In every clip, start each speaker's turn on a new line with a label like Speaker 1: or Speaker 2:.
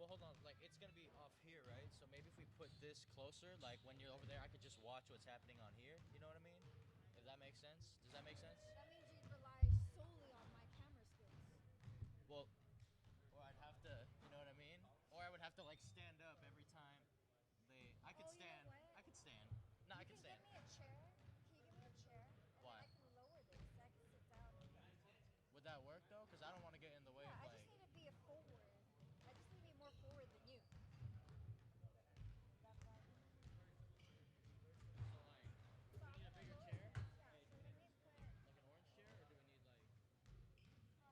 Speaker 1: hold on. Like, it's gonna be off here, right? So maybe if we put this closer, like when you're over there, I could just watch what's happening on here. You know what I mean? If that makes sense. Does that make sense?
Speaker 2: That means you rely solely on my camera skills.
Speaker 1: Well, or I'd have to, you know what I mean? Or I would have to like stand up every time they. I could
Speaker 2: Oh, you know
Speaker 1: stand.
Speaker 2: what?
Speaker 1: I could stand. No, I
Speaker 2: You
Speaker 1: can
Speaker 2: can
Speaker 1: stand.
Speaker 2: give me a chair. Can you give me a chair? And
Speaker 1: Why?
Speaker 2: then I can lower this. I can sit down.
Speaker 1: Would that work though? Because I don't want to get in the way
Speaker 2: Yeah,
Speaker 1: of
Speaker 2: I
Speaker 1: like.
Speaker 2: just need to be a forward. I just need to be more forward than you. That's why.
Speaker 1: So like,
Speaker 2: So
Speaker 1: we
Speaker 2: I'm
Speaker 1: need a
Speaker 2: gonna
Speaker 1: bigger
Speaker 2: lower
Speaker 1: chair.
Speaker 2: this. Yeah.
Speaker 1: Hey,
Speaker 2: So
Speaker 1: do we
Speaker 2: let
Speaker 1: need
Speaker 2: me put.
Speaker 1: like an orange chair, or do we need like?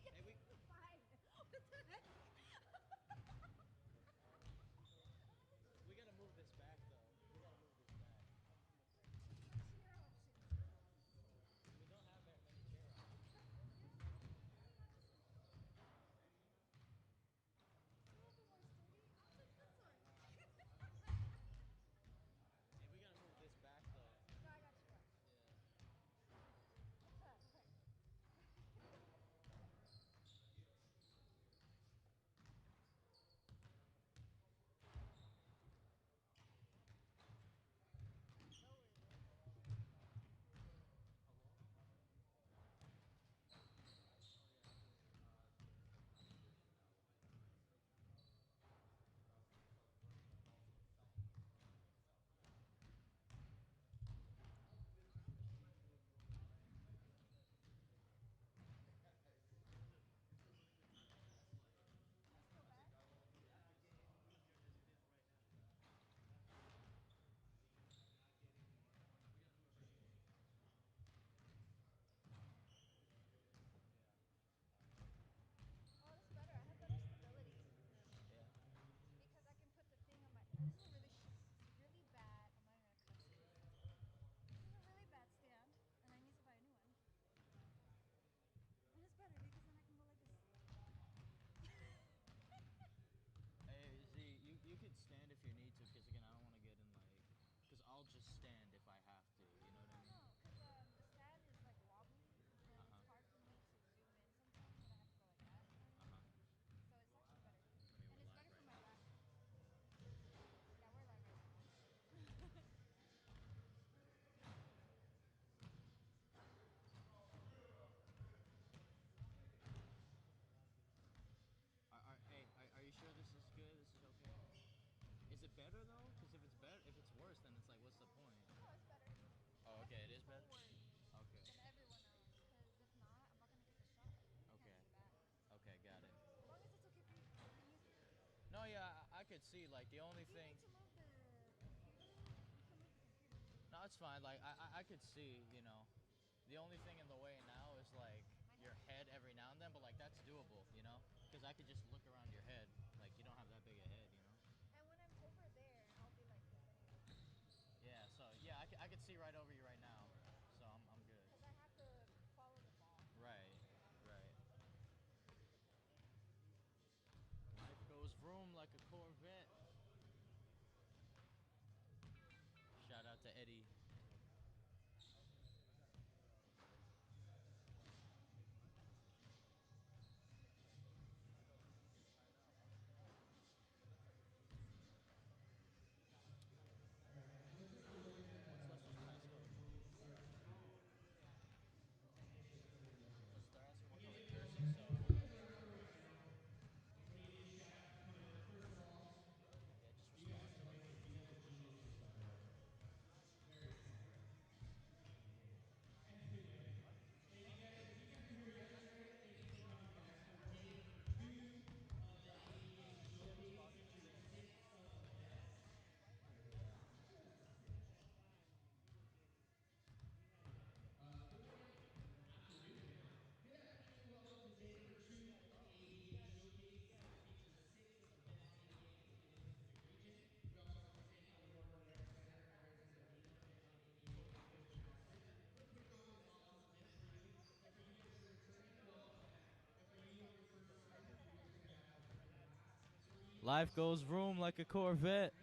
Speaker 1: Hey, we.
Speaker 2: Fine. What the heck?
Speaker 1: We gotta move this back though. We gotta move this back.
Speaker 2: Chair options.
Speaker 1: We don't have that many chair options. Hey, we gotta move this back though.
Speaker 2: No, I got you.
Speaker 1: Yeah.
Speaker 2: Oh, this is better. I have better stability.
Speaker 1: Yeah.
Speaker 2: Because I can put the thing on my. This is a really bad. I'm not even gonna cuss. This is a really bad stand, and I need to buy a new one. And it's better because then I can go like this.
Speaker 1: Hey, Z, you could stand if you need to, because again, I don't want to get in like, because I'll just stand if I have to. You know what I mean?
Speaker 2: No, because the stand is like wobbly, and it's hard for me to zoom in sometimes when I have to go like that. So it's actually better,
Speaker 1: I mean,
Speaker 2: and
Speaker 1: we're
Speaker 2: it's
Speaker 1: live
Speaker 2: better for
Speaker 1: right
Speaker 2: my
Speaker 1: now.
Speaker 2: back. Yeah, we're live right now.
Speaker 1: Are you sure this is good? This is okay? Is it better though? Because if it's better, if it's worse, then it's like, what's the point?
Speaker 2: No, it's better.
Speaker 1: Oh,
Speaker 2: I have
Speaker 1: okay,
Speaker 2: to
Speaker 1: it
Speaker 2: be
Speaker 1: is better.
Speaker 2: forward
Speaker 1: Okay.
Speaker 2: than everyone else, because if not, I'm not gonna get the shot. I can't
Speaker 1: Okay.
Speaker 2: see the back.
Speaker 1: Okay, got it.
Speaker 2: As long as it's okay for you, can you see?
Speaker 1: No, yeah, I could see. Like the only
Speaker 2: If you
Speaker 1: thing.
Speaker 2: need to move the computer, we can move the computer.
Speaker 1: No, it's fine. Like I could see. You know, the only thing in the way now is like
Speaker 2: My
Speaker 1: your
Speaker 2: head?
Speaker 1: head every now and then, but like that's doable. You know, because I could just look around your head. Like you don't have that big a head. You know.
Speaker 2: And when I'm over there, I'll be like this anyway.
Speaker 1: Yeah. So yeah, I could see right over you right now. So I'm good.
Speaker 2: Because I have to follow the ball.
Speaker 1: Right. Right. Life goes vroom like a Corvette. Shout out to Eddie. Let's just try scoring. Because they're asking what color jersey, so yeah, just respond to them. Yeah, respond to them. Life goes vroom like a Corvette.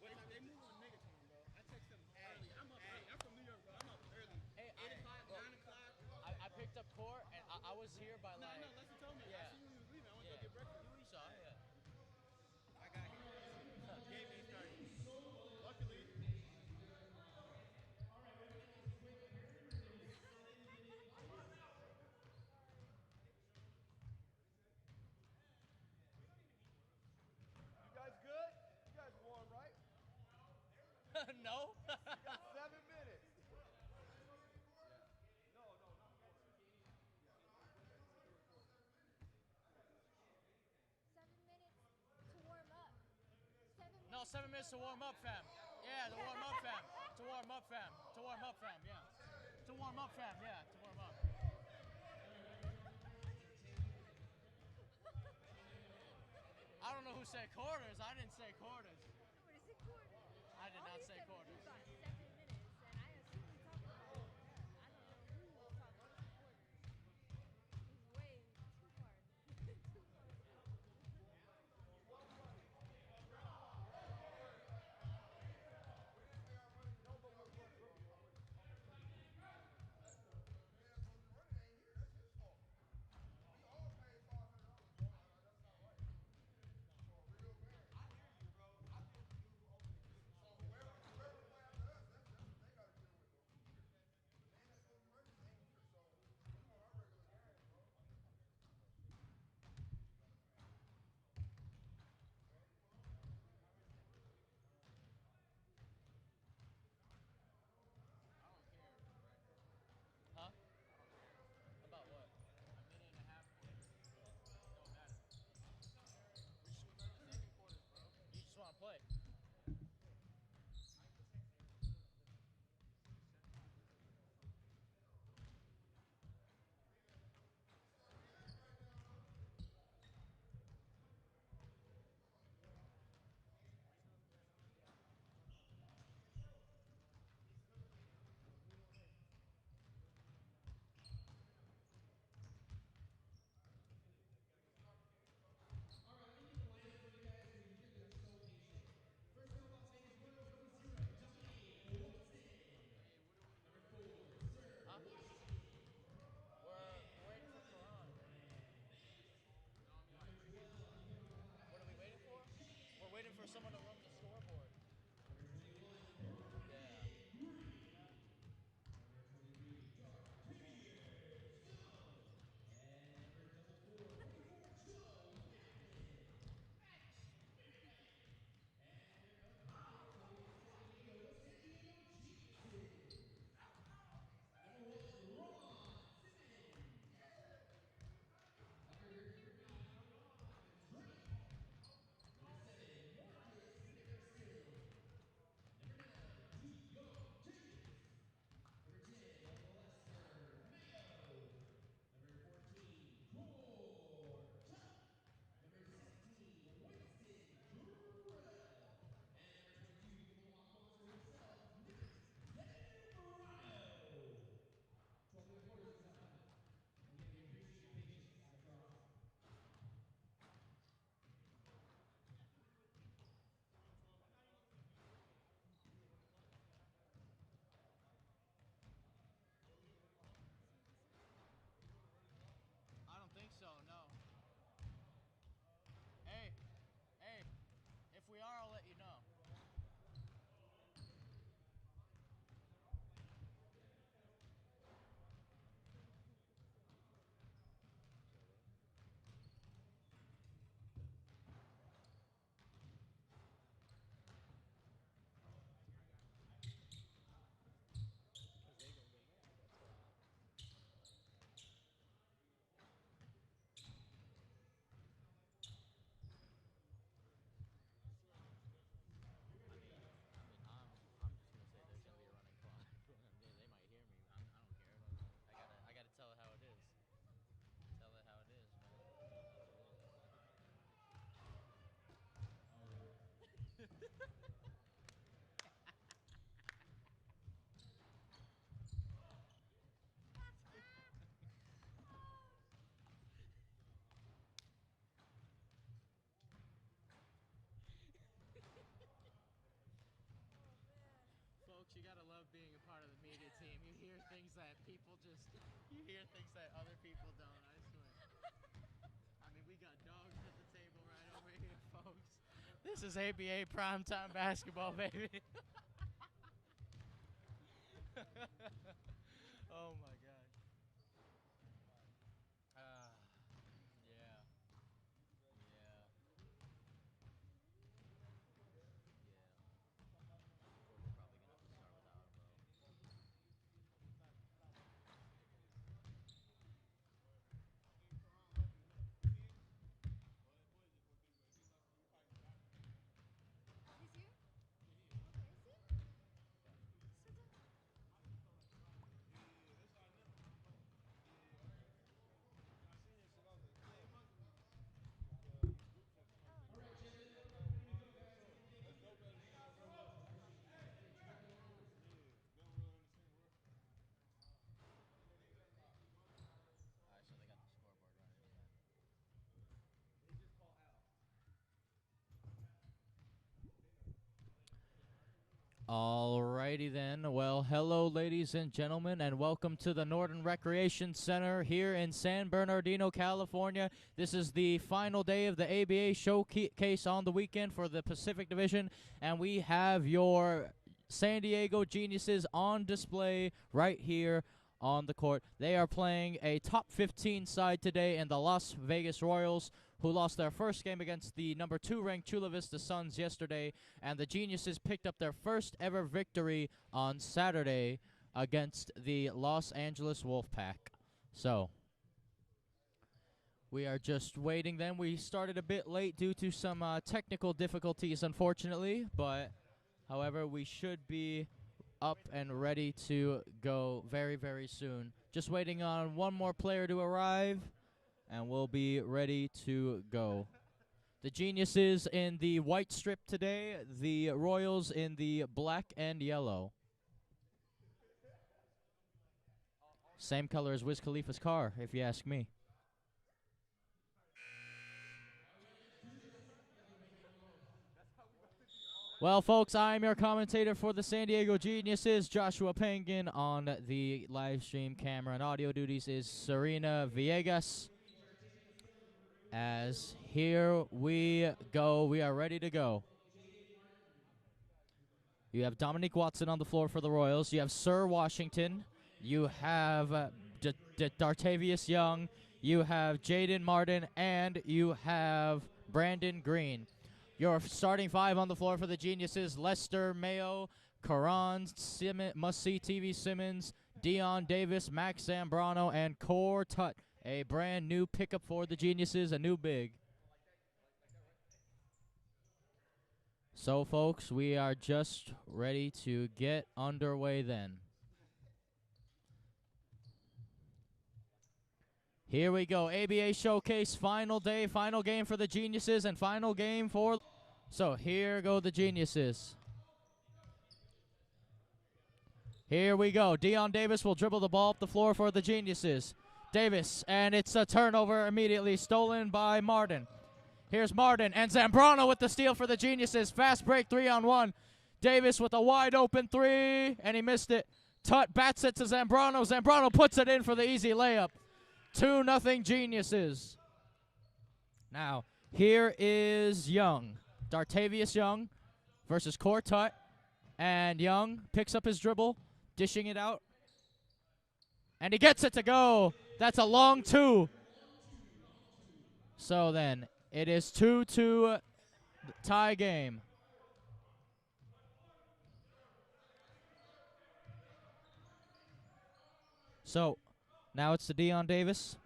Speaker 3: What time they move on nigga time, bro? I text them early. I'm up early. I'm from New York, bro. I'm up early.
Speaker 1: Hey,
Speaker 3: 8 o'clock, 9 o'clock.
Speaker 1: I picked up Khor, and I was here by
Speaker 3: No,
Speaker 1: like.
Speaker 3: no, Lester told me.
Speaker 1: Yeah.
Speaker 3: I seen when he was leaving. I went to
Speaker 1: Yeah.
Speaker 3: go get breakfast.
Speaker 1: You saw, yeah.
Speaker 3: I got here. Game ain't started. Luckily.
Speaker 4: You guys good? You guys warm, right?
Speaker 1: No.
Speaker 4: You got 7 minutes. No, no, not
Speaker 2: 7 minutes to warm up. 7 minutes.
Speaker 1: No, 7 minutes to warm up, fam. Yeah, to warm up, fam. To warm up, fam. To warm up, fam. Yeah. To warm up, fam. Yeah, to warm up. I don't know who said quarters. I didn't say quarters.
Speaker 2: What is it, quarter?
Speaker 1: I did
Speaker 2: All
Speaker 1: not
Speaker 2: he
Speaker 1: say
Speaker 2: said was
Speaker 1: quarters.
Speaker 2: you got 7 minutes, and I assume he's talking about. I don't know who was talking about quarters. He's way too far. Too far.
Speaker 5: Folks, you gotta love being a part of the media team. You hear things that people just, you hear things that other people don't, I swear. I mean, we got dogs at the table right over here, folks. This is ABA primetime basketball, baby. Oh my God. Yeah. Yeah.
Speaker 2: He's here? Okay, is he? Sit down.
Speaker 1: Alright, so they got the scoreboard running.
Speaker 5: Alrighty then. Well, hello, ladies and gentlemen, and welcome to the Northern Recreation Center here in San Bernardino, California. This is the final day of the ABA showcase on the weekend for the Pacific Division, and we have your San Diego Geniuses on display right here on the court. They are playing a top 15 side today in the Las Vegas Royals, who lost their first game against the number 2 ranked Chula Vista Suns yesterday, and the Geniuses picked up their first ever victory on Saturday against the Los Angeles Wolfpack. So, we are just waiting then. We started a bit late due to some technical difficulties, unfortunately, but however, we should be up and ready to go very, very soon. Just waiting on one more player to arrive, and we'll be ready to go. The Geniuses in the white strip today, the Royals in the black and yellow. Same color as Wiz Khalifa's car, if you ask me. Well, folks, I'm your commentator for the San Diego Geniuses, Joshua Penguin. On the live stream camera and audio duties is Serena Villegas. As here we go, we are ready to go. You have Dominique Watson on the floor for the Royals. You have Sir Washington. You have Dartavius Young. You have Jaiden Martin. And you have Brandon Greene. Your starting 5 on the floor for the Geniuses: Lester, Mayo, Qu'ran Simmons, Must-See TV Simmons, Deion Davis, Max Zambrano, and Khor Tut. A brand new pickup for the Geniuses, a new big. So, folks, we are just ready to get underway then. Here we go. ABA Showcase, final day, final game for the Geniuses, and final game for... So, here go the Geniuses. Here we go. Deion Davis will dribble the ball up the floor for the Geniuses. Davis, and it's a turnover immediately stolen by Martin. Here's Martin, and Zambrano with the steal for the Geniuses. Fast break, 3-on-1. Davis with a wide open 3, and he missed it. Tut bats it to Zambrano. Zambrano puts it in for the easy layup. 2-0 Geniuses. Now, here is Young. Dartavius Young versus Khor Tut. And Young picks up his dribble, dishing it out. And he gets it to go. That's a long 2. So then, it is 2-2 tie game. So, now it's to Deion Davis.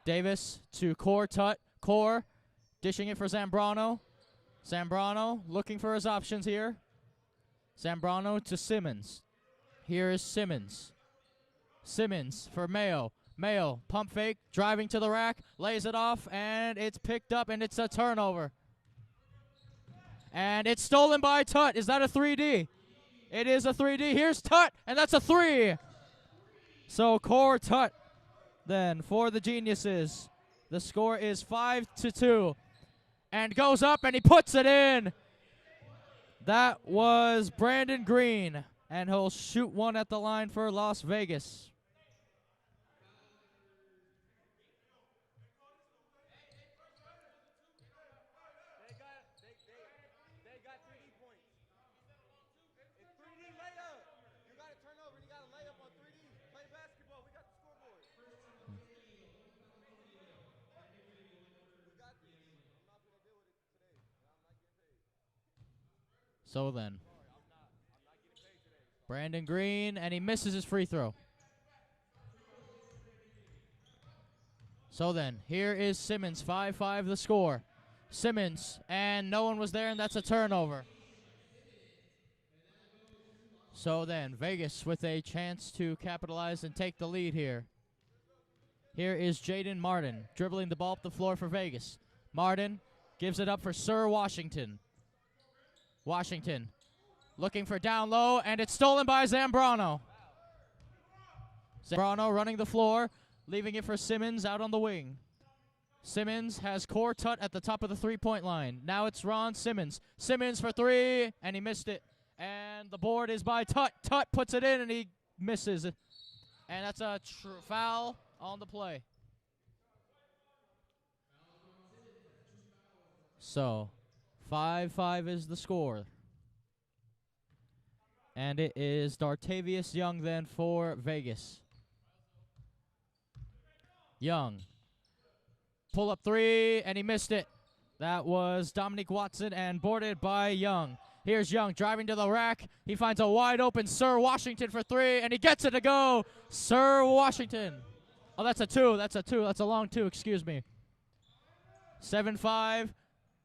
Speaker 5: Davis to Khor Tut. Khor dishing it for Zambrano. Zambrano looking for his options here. Zambrano to Simmons. Here is Simmons. Simmons for Mayo. Mayo, pump fake, driving to the rack, lays it off, and it's picked up, and it's a turnover. And it's stolen by Tut. Is that a 3D? It is a 3D. Here's Tut, and that's a 3. So Khor Tut then for the Geniuses. The score is 5-2. And goes up, and he puts it in. That was Brandon Greene and he'll shoot one at the line for Las Vegas.
Speaker 4: They got 3D points. It's 3D layup. You got to turn over and you got to lay up on 3D. Play basketball. We got the scoreboard. We got this. I'm not going to deal with it today. I'm not getting paid.
Speaker 5: So then,
Speaker 4: Sorry, I'm not getting paid today.
Speaker 5: Brandon Greene, and he misses his free throw. So then, here is Simmons, 5-5 the score. Simmons, and no one was there, and that's a turnover. So then, Vegas with a chance to capitalize and take the lead here. Here is Jaiden Martin, dribbling the ball up the floor for Vegas. Martin gives it up for Sir Washington. Washington looking for down low, and it's stolen by Zambrano. Zambrano running the floor, leaving it for Simmons out on the wing. Simmons has Khor Tut at the top of the three-point line. Now it's Ron Simmons. Simmons for three, and he missed it. And the board is by Tut. Tut puts it in, and he misses it. And that's a foul on the play. So, 5-5 is the score. And it is Dartavius Young then for Vegas. Young. Pull up three, and he missed it. That was Dominique Watson and boarded by Young. Here's Young driving to the rack. He finds a wide open Sir Washington for three, and he gets it to go. Sir Washington. Oh, that's a two. That's a two. That's a long two. Excuse me. 7-5.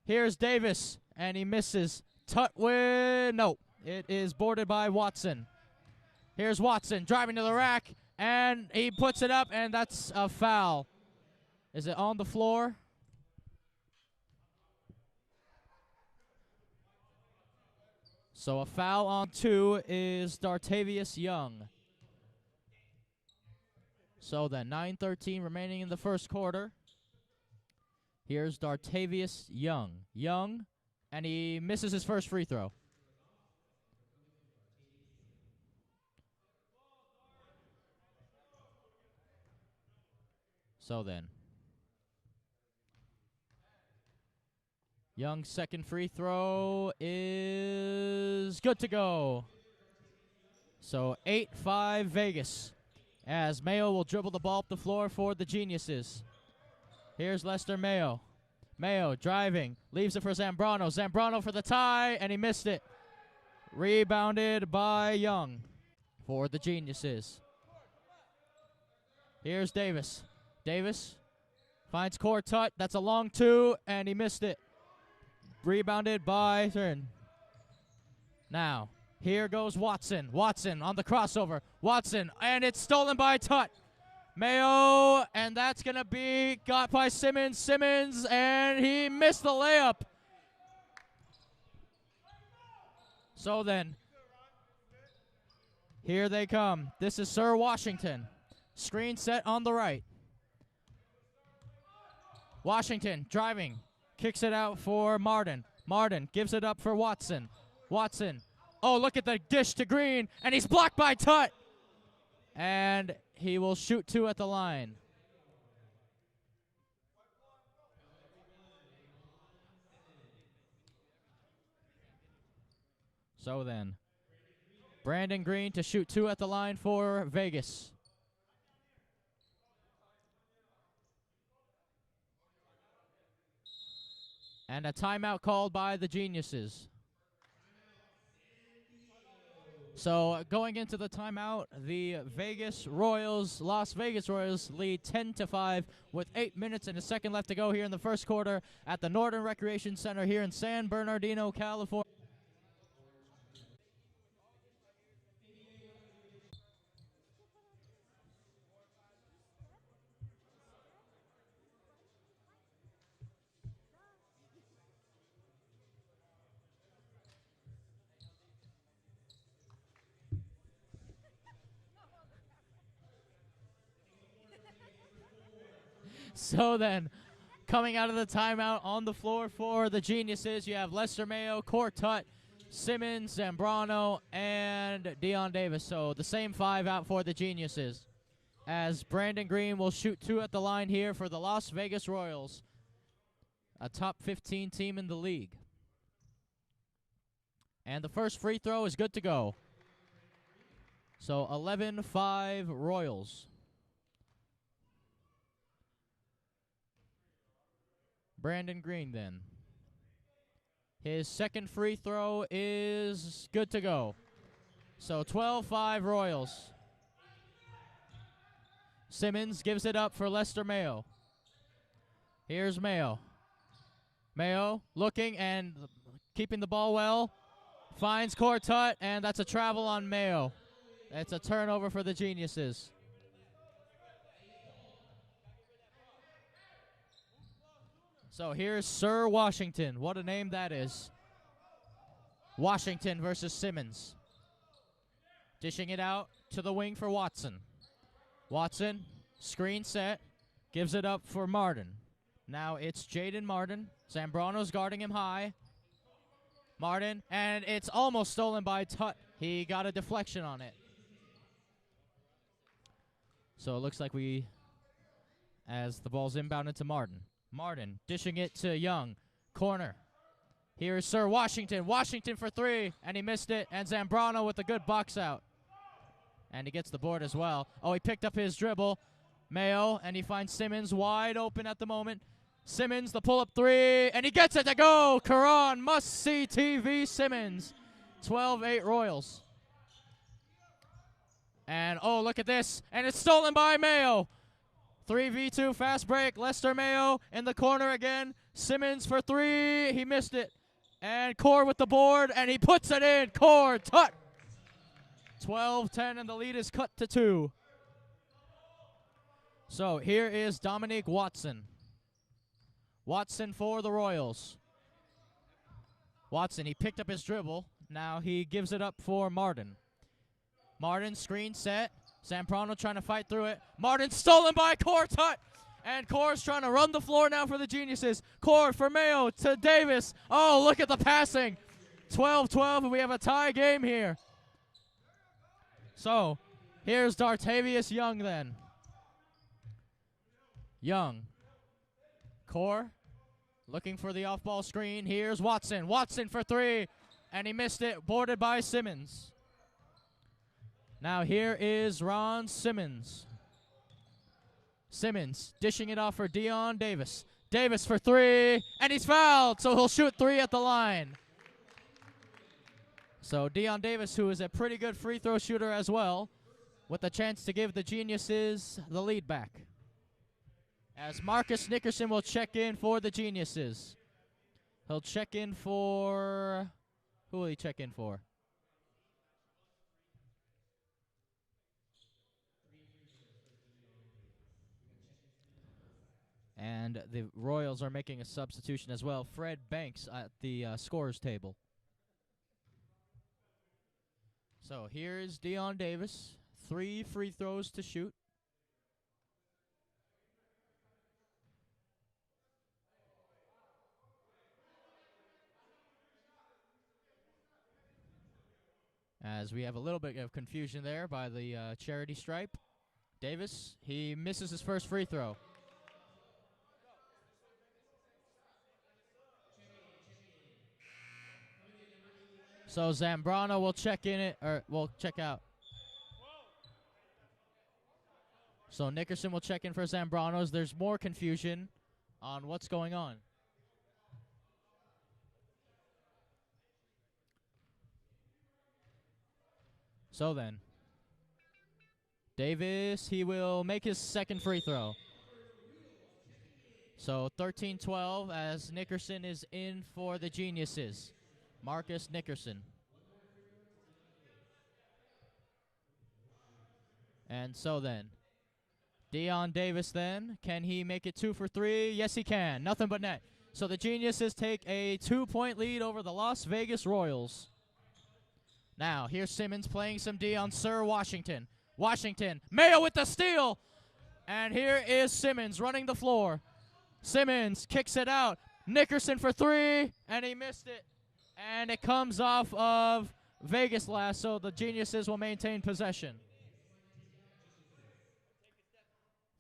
Speaker 5: Here's Davis, and he misses. Tutwin. No, it is boarded by Watson. Here's Watson driving to the rack, and he puts it up, and that's a foul. Is it on the floor? So a foul on two is Dartavius Young. So then 9:13 remaining in the first quarter. Here's Dartavius Young. Young, and he misses his first free throw. So then, Young's second free throw is good to go. So 8-5 Vegas, as Mayo will dribble the ball up the floor for the Geniuses. Here's Lester Mayo. Mayo driving, leaves it for Zambrano. Zambrano for the tie, and he missed it. Rebounded by Young for the Geniuses. Here's Davis. Davis finds Khor Tut. That's a long two, and he missed it. Rebounded by Thurn. Now, here goes Watson. Watson on the crossover. Watson, and it's stolen by Tut. Mayo, and that's going to be got by Simmons. Simmons, and he missed the layup. So then, here they come. This is Sir Washington. Screen set on the right. Washington driving. Kicks it out for Martin. Martin gives it up for Watson. Watson. Oh, look at the dish to Greene, and he's blocked by Tut. And he will shoot two at the line. So then, Brandon Greene to shoot two at the line for Vegas. And a timeout called by the Geniuses. So going into the timeout, the Las Vegas Royals lead 10-5 with 8 minutes and a second left to go here in the first quarter at the Northern Recreation Center here in San Bernardino, California. So then, coming out of the timeout on the floor for the Geniuses, you have Lester Mayo, Khor Tut, Simmons, Zambrano, and Deion Davis. So the same 5 out for the Geniuses. As Brandon Greene will shoot 2 at the line here for the Las Vegas Royals, a top 15 team in the league. And the first free throw is good to go. So 11-5 Royals. Brandon Greene then. His second free throw is good to go. So 12-5 Royals. Simmons gives it up for Lester Mayo. Here's Mayo. Mayo looking and keeping the ball well. Finds Khor Tut, and that's a travel on Mayo. It's a turnover for the Geniuses. So here's Sir Washington. What a name that is. Washington versus Simmons. Dishing it out to the wing for Watson. Watson, screen set, gives it up for Martin. Now it's Jaiden Martin. Zambrano's guarding him high. Martin, and it's almost stolen by Tut. He got a deflection on it. So it looks like as the ball's inbounded to Martin. Martin dishing it to Young. Corner. Here's Sir Washington. Washington for 3, and he missed it. And Zambrano with a good box out. And he gets the board as well. Oh, he picked up his dribble. Mayo, and he finds Simmons wide open at the moment. Simmons, the pull-up 3, and he gets it to go. Qu'ran, must-see TV Simmons. 12-8 Royals. And, oh, look at this. And it's stolen by Mayo. 3v2 fast break. Lester Mayo in the corner again. Simmons for 3. He missed it. And Khor with the board, and he puts it in. Khor Tut. 12-10, and the lead is cut to 2. So here is Dominique Watson. Watson for the Royals. Watson, he picked up his dribble. Now he gives it up for Martin. Martin, screen set. Zambrano trying to fight through it. Martin stolen by Khor Tut. And Khor's trying to run the floor now for the Geniuses. Khor for Mayo to Davis. Oh, look at the passing. 12-12, and we have a tie game here. So, here's Dartavius Young then. Young. Khor looking for the off-ball screen. Here's Watson. Watson for 3, and he missed it. Boarded by Simmons. Now here is Ron Simmons. Simmons dishing it off for Deion Davis. Davis for 3, and he's fouled, so he'll shoot 3 at the line. So Deion Davis, who is a pretty good free throw shooter as well, with a chance to give the Geniuses the lead back. As Marcus Nickerson will check in for the Geniuses. He'll check in for... Who will he check in for? And the Royals are making a substitution as well. Fred Banks at the scorer's table. So here's Deion Davis. 3 free throws to shoot. As we have a little bit of confusion there by the charity stripe. Davis, he misses his first free throw. So Zambrano will check in it, or will check out. So Nickerson will check in for Zambrano's. There's more confusion on what's going on. So then, Davis, he will make his second free throw. So 13-12 as Nickerson is in for the Geniuses. Marcus Nickerson. And so then, Deion Davis then, can he make it 2 for 3? Yes, he can. Nothing but net. So the Geniuses take a 2-point lead over the Las Vegas Royals. Now, here's Simmons playing some D on Sir Washington. Washington, Mayo with the steal. And here is Simmons running the floor. Simmons kicks it out. Nickerson for 3, and he missed it. And it comes off of Vegas last, so the Geniuses will maintain possession.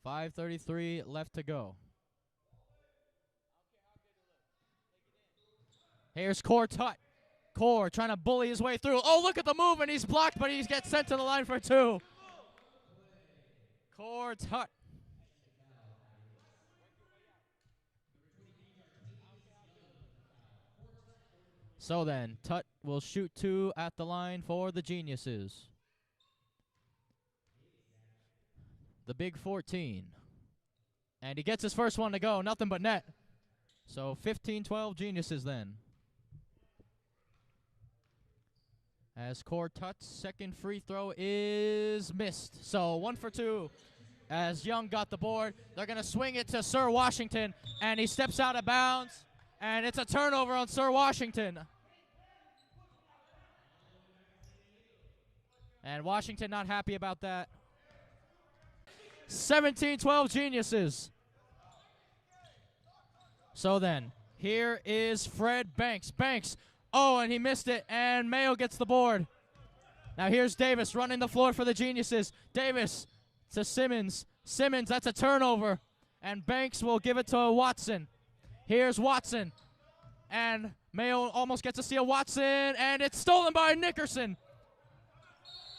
Speaker 5: 5:33 left to go. Here's Khor Tut. Khor trying to bully his way through. Oh, look at the move, and he's blocked, but he gets sent to the line for two. Khor Tut. So then, Tut will shoot two at the line for the Geniuses. The big 14. And he gets his first one to go. Nothing but net. So 15-12 Geniuses then. As Khor Tut's second free throw is missed. So 1 for 2. As Young got the board, they're going to swing it to Sir Washington. And he steps out of bounds. And it's a turnover on Sir Washington. And Washington not happy about that. 17-12 Geniuses. So then, here is Fred Banks. Banks, oh, and he missed it, and Mayo gets the board. Now here's Davis running the floor for the Geniuses. Davis to Simmons. Simmons, that's a turnover. And Banks will give it to Watson. Here's Watson. And Mayo almost gets a steal. Watson, and it's stolen by Nickerson.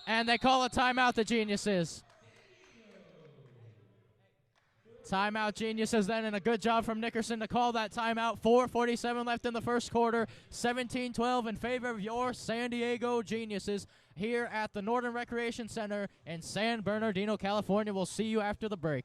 Speaker 5: And they call a timeout, the Geniuses. Timeout, Geniuses then, and a good job from Nickerson to call that timeout. 4:47 left in the first quarter. 17-12 in favor of your San Diego Geniuses here at the Northern Recreation Center in San Bernardino, California. We'll see you after the break.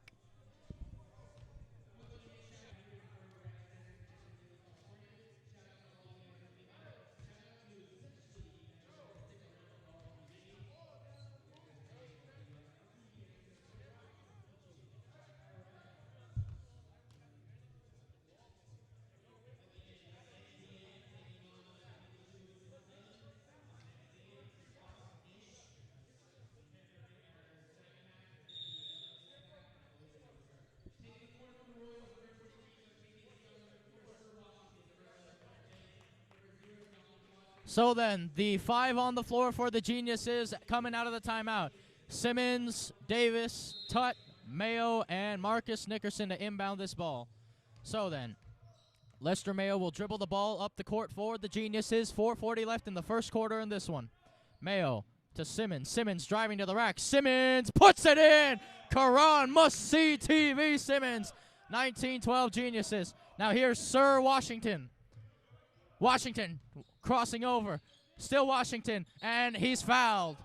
Speaker 5: So then, the 5 on the floor for the Geniuses coming out of the timeout. Simmons, Davis, Tut, Mayo, and Marcus Nickerson to inbound this ball. So then, Lester Mayo will dribble the ball up the court for the Geniuses. 4:40 left in the first quarter in this one. Mayo to Simmons. Simmons driving to the rack. Simmons puts it in! Qu'ran must-see TV Simmons. 19-12 Geniuses. Now here's Sir Washington. Washington crossing over. Still Washington, and he's fouled.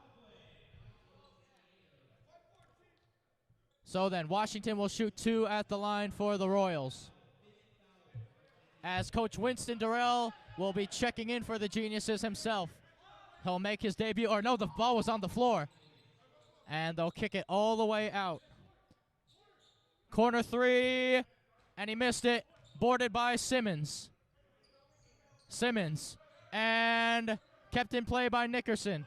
Speaker 5: So then, Washington will shoot 2 at the line for the Royals. As Coach Winston Durrell will be checking in for the Geniuses himself. He'll make his debut. Or no, the ball was on the floor. And they'll kick it all the way out. Corner 3, and he missed it. Boarded by Simmons. Simmons, and kept in play by Nickerson.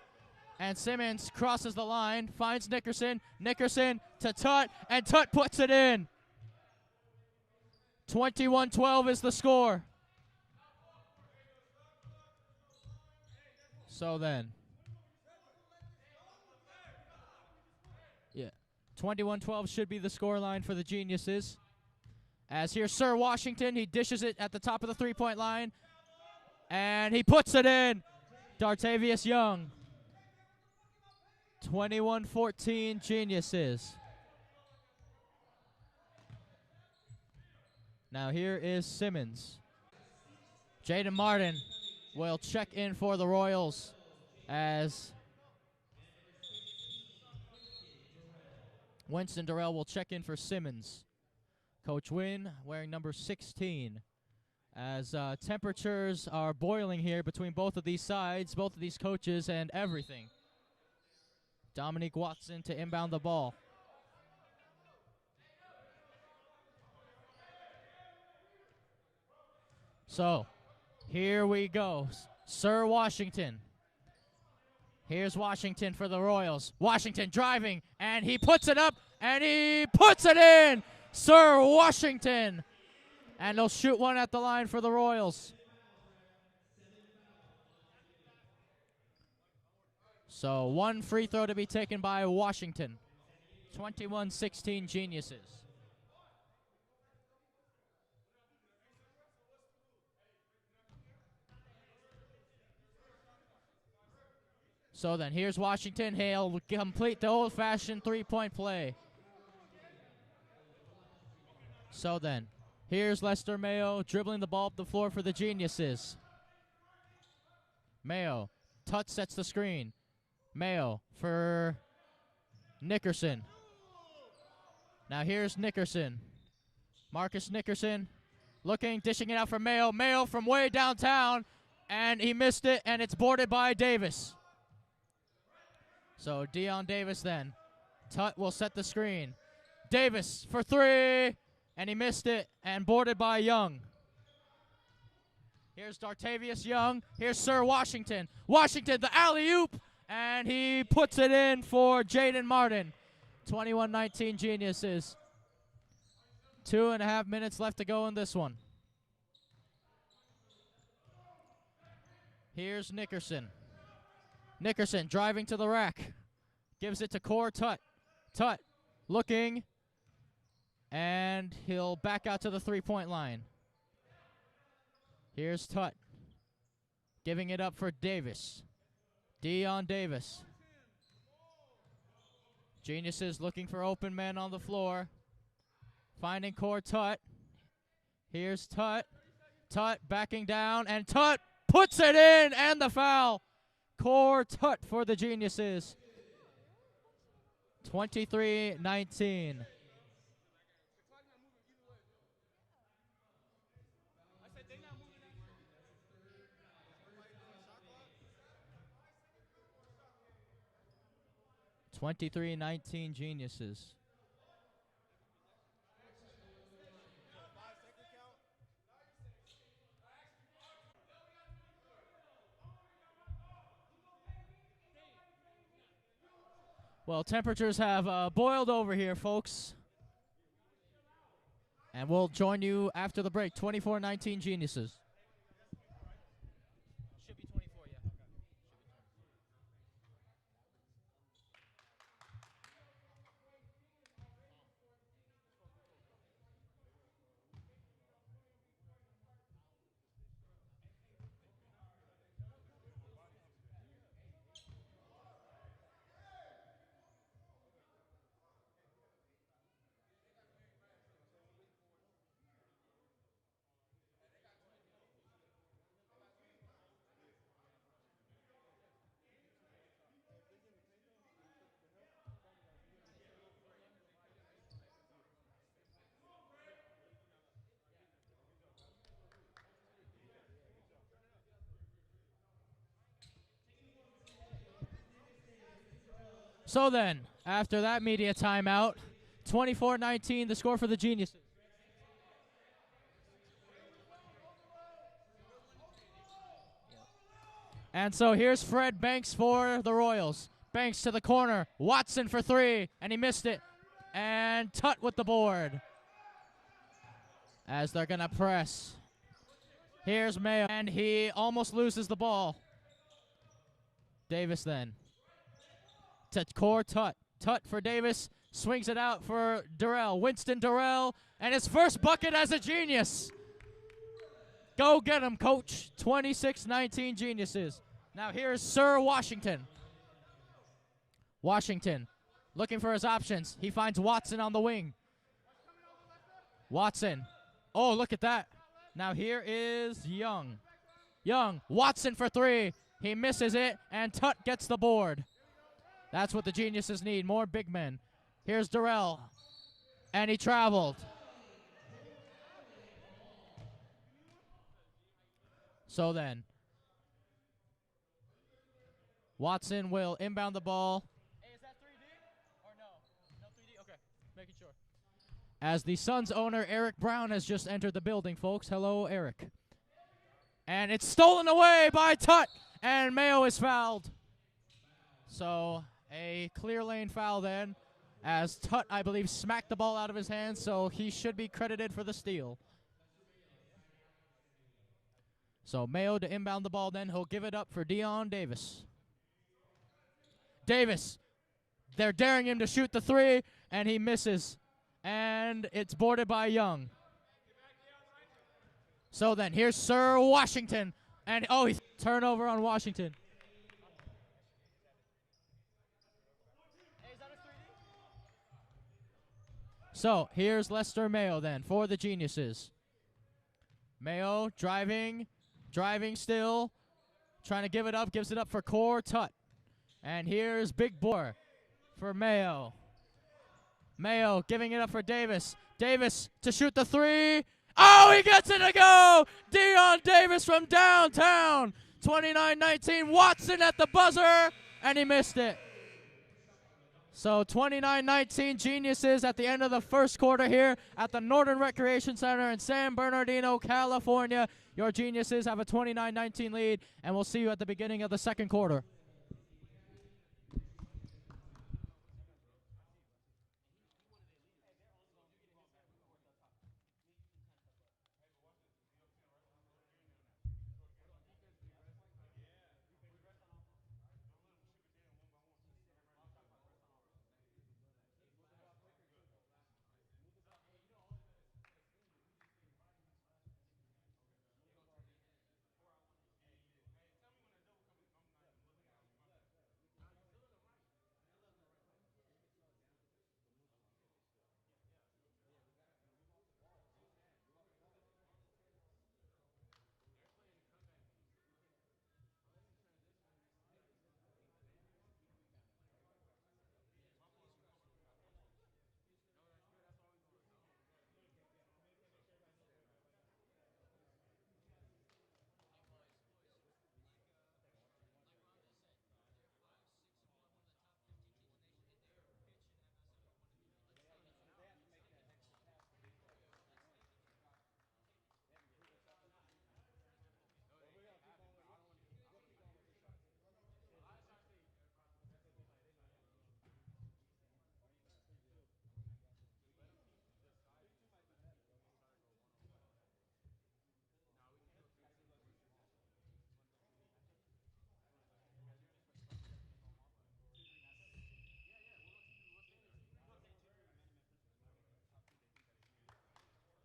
Speaker 5: And Simmons crosses the line, finds Nickerson. Nickerson to Tut, and Tut puts it in. 21-12 is the score. So then, 21-12 should be the score line for the Geniuses. As here's Sir Washington, he dishes it at the top of the three-point line. And he puts it in. Dartavius Young. 21-14 Geniuses. Now here is Simmons. Jaiden Martin will check in for the Royals as Winston Durrell will check in for Simmons. Coach Wynn wearing number 16. As temperatures are boiling here between both of these sides, both of these coaches and everything. Dominique Watson to inbound the ball. So, here we go. Sir Washington. Here's Washington for the Royals. Washington driving, and he puts it up, and he puts it in! Sir Washington! And they'll shoot 1 at the line for the Royals. So 1 free throw to be taken by Washington. 21-16 Geniuses. So then here's Washington. He'll complete the old-fashioned three-point play. So then here's Lester Mayo dribbling the ball up the floor for the Geniuses. Mayo. Tut sets the screen. Mayo for Nickerson. Now here's Nickerson. Marcus Nickerson looking, dishing it out for Mayo. Mayo from way downtown, and he missed it, and it's boarded by Davis. So Deion Davis then. Tut will set the screen. Davis for 3, and he missed it, and boarded by Young. Here's Dartavius Young. Here's Sir Washington. Washington, the alley-oop, and he puts it in for Jaiden Martin. 21-19 Geniuses. 2.5 minutes left to go in this one. Here's Nickerson. Nickerson driving to the rack. Gives it to Khor Tut. Tut looking, and he'll back out to the three-point line. Here's Tut. Giving it up for Davis. Deion Davis. Geniuses looking for open men on the floor. Finding Khor Tut. Here's Tut. Tut backing down, and Tut puts it in, and the foul. Khor Tut for the Geniuses. 23-19. Geniuses. Well, temperatures have boiled over here, folks. And we'll join you after the break. 24-19 Geniuses. Should be 24, yeah. So then, after that media timeout, 24-19, the score for the Geniuses. And so here's Fred Banks for the Royals. Banks to the corner. Watson for 3, and he missed it. And Tut with the board. As they're going to press. Here's Mayo, and he almost loses the ball. Davis then. To Khor Tut. Tut for Davis. Swings it out for Durrell. Winston Durrell. And his first bucket as a Genius. Go get him, coach. 26-19 Geniuses. Now here's Sir Washington. Washington looking for his options. He finds Watson on the wing. Watson. Oh, look at that. Now here is Young. Young. Watson for 3. He misses it, and Tut gets the board. That's what the Geniuses need, more big men. Here's Durrell, and he traveled. So then, Watson will inbound the ball. Hey, is that 3D or no? No 3D? Okay, making sure. As the Suns owner, Eric Brown, has just entered the building, folks. Hello, Eric. And it's stolen away by Tut, and Mayo is fouled. So a clear lane foul then, as Tut, I believe, smacked the ball out of his hands, so he should be credited for the steal. So Mayo to inbound the ball then. He'll give it up for Deion Davis. Davis. They're daring him to shoot the three, and he misses. And it's boarded by Young. So then, here's Sir Washington. And, he turnover on Washington. So, here's Lester Mayo then for the Geniuses. Mayo driving still. Trying to give it up, gives it up for Khor Tut. And here's Big Boy for Mayo. Mayo giving it up for Davis. Davis to shoot the three. Oh, he gets it to go! Deion Davis from downtown. 29-19, Watson at the buzzer, and he missed it. So 29-19 Geniuses at the end of the first quarter here at the Northern Recreation Center in San Bernardino, California. Your Geniuses have a 29-19 lead, and we'll see you at the beginning of the second quarter.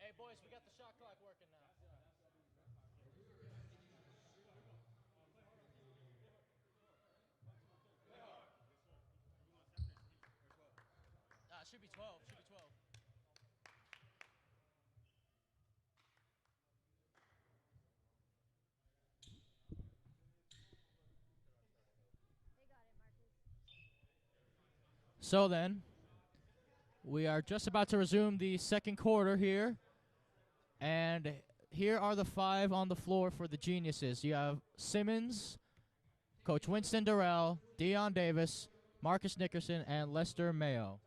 Speaker 5: Hey, boys, we got the shot clock working now. Should be 12. Should be 12. So then, we are just about to resume the second quarter here. And here are the five on the floor for the Geniuses. You have Simmons, Coach Winston Durrell, Deion Davis, Marcus Nickerson, and Lester Mayo.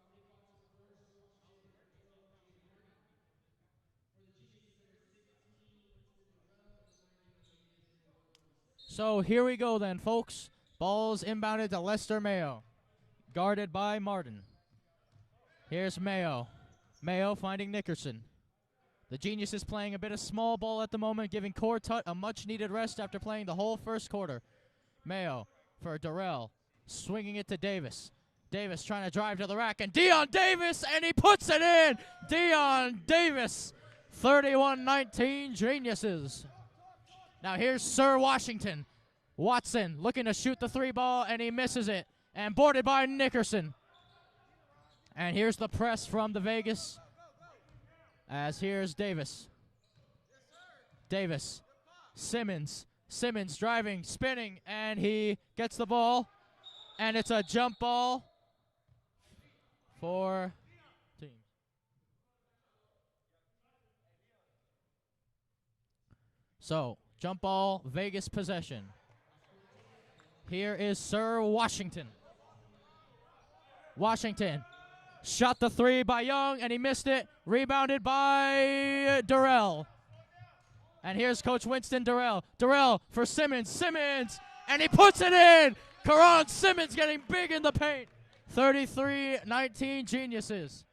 Speaker 5: So here we go then, folks. Ball's inbounded to Lester Mayo, guarded by Martin. Here's Mayo. Mayo finding Nickerson. The Geniuses playing a bit of small ball at the moment, giving Khor Tut a much-needed rest after playing the whole first quarter. Mayo for Durrell, swinging it to Davis. Davis trying to drive to the rack, and Deion Davis, and he puts it in! Deion Davis, 31-19 Geniuses. Now here's Sir Washington. Watson looking to shoot the three ball, and he misses it. And boarded by Nickerson. And here's the press from the Vegas. As here's Davis. Davis. Simmons. Simmons driving, spinning, and he gets the ball. And it's a jump ball for team. So, jump ball, Vegas possession. Here is Sir Washington. Washington shot the three by Young, and he missed it. Rebounded by Durrell. And here's Coach Winston Durrell. Durrell for Simmons. Simmons, and he puts it in. Qu'ran Ron Simmons getting big in the paint. 33-19 Geniuses.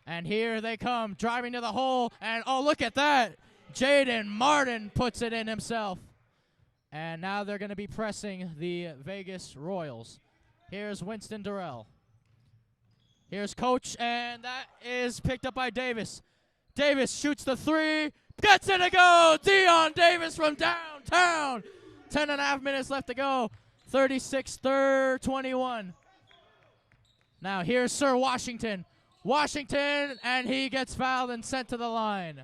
Speaker 5: And here they come, driving to the hole, and oh, look at that. Jaiden Martin puts it in himself. And now they're going to be pressing the Vegas Royals. Here's Winston Durrell. Here's Coach, and that is picked up by Davis. Davis shoots the three, gets it to go. Deion Davis from downtown. 10.5 minutes left to go. 36-21. Now here's Sir Washington. Washington, and he gets fouled and sent to the line.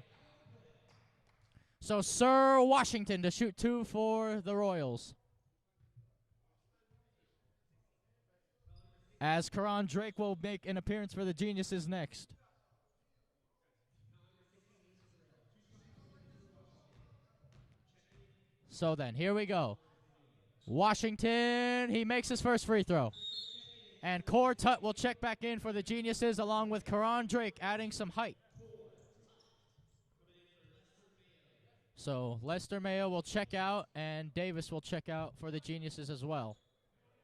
Speaker 5: So Sir Washington to shoot 2 for the Royals. As Corron Drake will make an appearance for the Geniuses next. So then, here we go. Washington, he makes his first free throw. And Khor Tut will check back in for the Geniuses along with Corron Drake, adding some height. So Lester Mayo will check out, and Davis will check out for the Geniuses as well.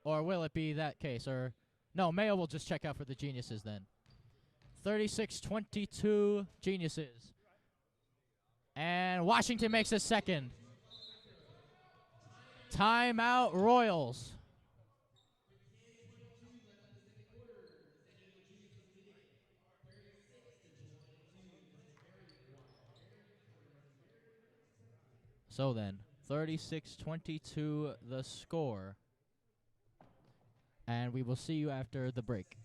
Speaker 5: Or will it be that case? Or no, Mayo will just check out for the Geniuses then. 36-22 Geniuses. And Washington makes his second. Timeout Royals. So then, 36-22 the score. And we will see you after the break.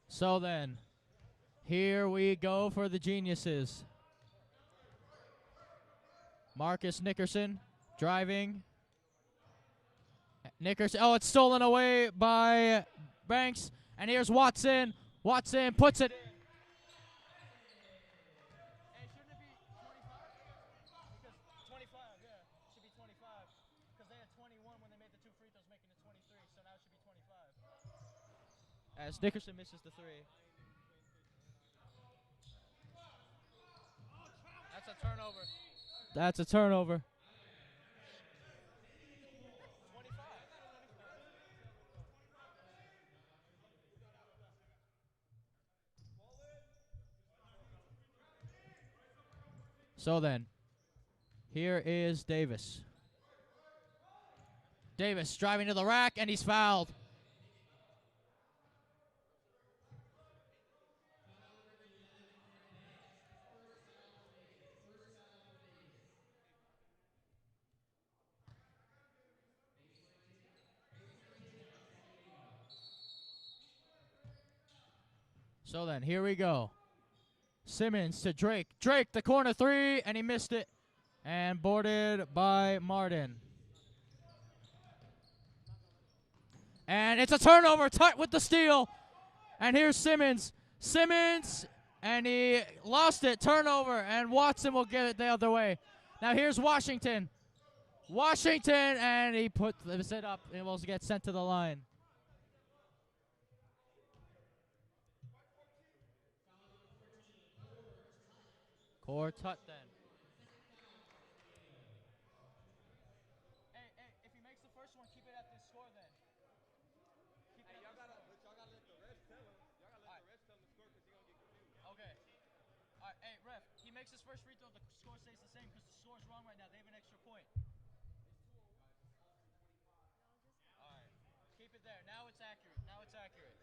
Speaker 5: So then, here we go for the Geniuses. Marcus Nickerson driving. Nickerson, oh, it's stolen away by Banks. And here's Watson. Watson puts it in. Hey, shouldn't it be 25? Because 25, yeah. It should be 25. Because they had 21 when they made the 2 free throws, making it 23. So now it should be 25. As Nickerson misses the 3. That's a turnover. That's a turnover. 25. So then, here is Davis. Davis driving to the rack, and he's fouled. So then, here we go. Simmons to Drake. Drake, the corner 3, and he missed it. And boarded by Martin. And it's a turnover. Tut with the steal. And here's Simmons. Simmons, and he lost it. Turnover, and Watson will get it the other way. Now here's Washington. Washington, and he puts it up and will get sent to the line. Khor Tut then. Hey, if he makes the first one, keep it at this score then.
Speaker 4: Hey, y'all gotta let the refs tell him. Y'all gotta let the refs tell him the score because he's gonna get confused.
Speaker 5: Okay. All right, hey, ref, he makes his first free throw, the score stays the same because the score's wrong right now. They have an extra point. All right. Keep it there. Now it's accurate. Now it's accurate.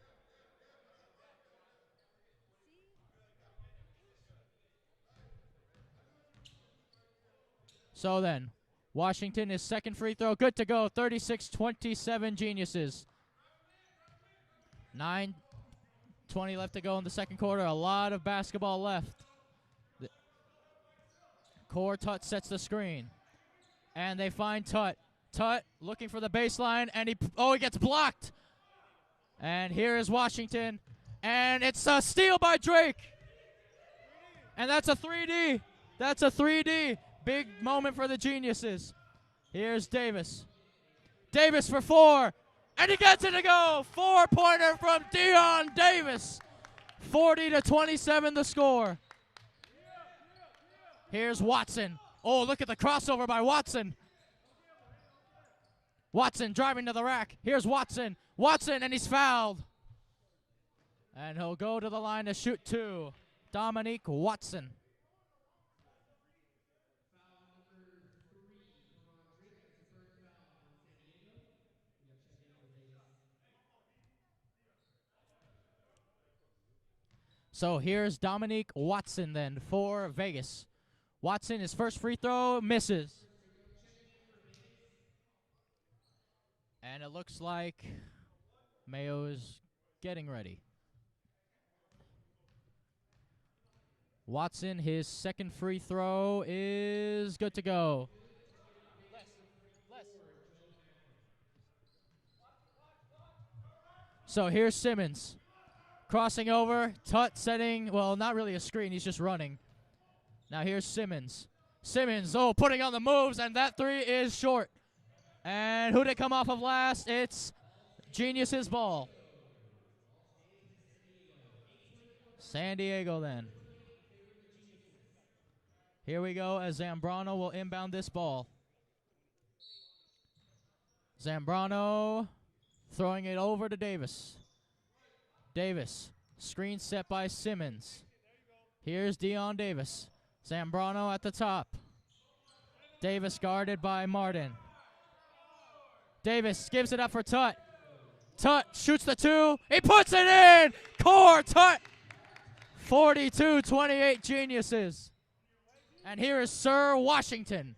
Speaker 5: So then, Washington, his second free throw, good to go. 36-27 Geniuses. 9:20 left to go in the second quarter. A lot of basketball left. Khor Tut sets the screen. And they find Tut. Tut looking for the baseline, and he gets blocked. And here is Washington. And it's a steal by Drake. And that's a 3D. That's a 3D. Big moment for the Geniuses. Here's Davis. Davis for 4. And he gets it to go. 4-pointer from Deion Davis. 40-27 the score. Here's Watson. Oh, look at the crossover by Watson. Watson driving to the rack. Here's Watson. Watson, and he's fouled. And he'll go to the line to shoot 2. Dominique Watson. So here's Dominique Watson then for Vegas. Watson, his first free throw, misses. And it looks like Mayo is getting ready. Watson, his second free throw is good to go. So here's Simmons. Crossing over, Tut setting, well, not really a screen, he's just running. Now here's Simmons. Simmons, oh, putting on the moves, and that 3 is short. And who did it come off of last? It's Geniuses' ball. San Diego then. Here we go as Zambrano will inbound this ball. Zambrano throwing it over to Davis. Davis, screen set by Simmons. Here's Deion Davis. Zambrano at the top. Davis guarded by Martin. Davis gives it up for Tut. Tut shoots the 2. He puts it in! Khor Tut! 42-28 Geniuses. And here is Sir Washington.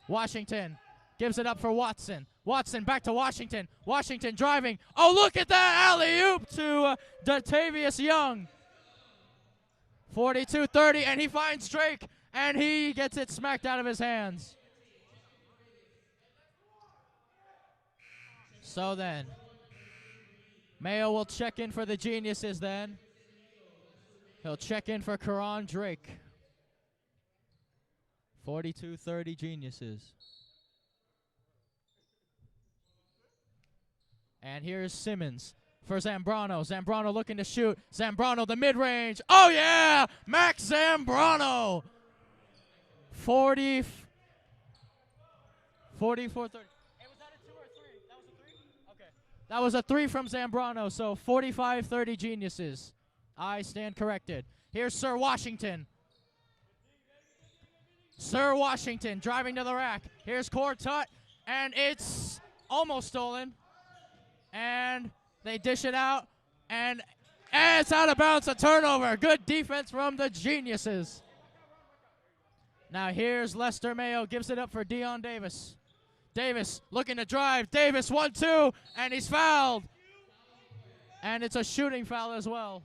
Speaker 5: Washington gives it up for Watson. Watson back to Washington. Washington driving. Oh, look at that alley-oop to Dartavius Young. 42-30, and he finds Drake, and he gets it smacked out of his hands. So then, Mayo will check in for the Geniuses then. He'll check in for Corron Drake. 42-30 Geniuses. And here's Simmons for Zambrano. Zambrano looking to shoot. Zambrano, the mid-range. Oh, yeah! Max Zambrano! 44-30. Hey, was that a 2 or 3? That was a 3? Okay. That was a 3 from Zambrano, so 45-30 Geniuses. I stand corrected. Here's Sir Washington. Sir Washington driving to the rack. Here's Khor Tut, and it's almost stolen. And they dish it out, and it's out of bounds, a turnover. Good defense from the Geniuses. Now here's Lester Mayo, gives it up for Deion Davis. Davis looking to drive. Davis 1-2, and he's fouled. And it's a shooting foul as well.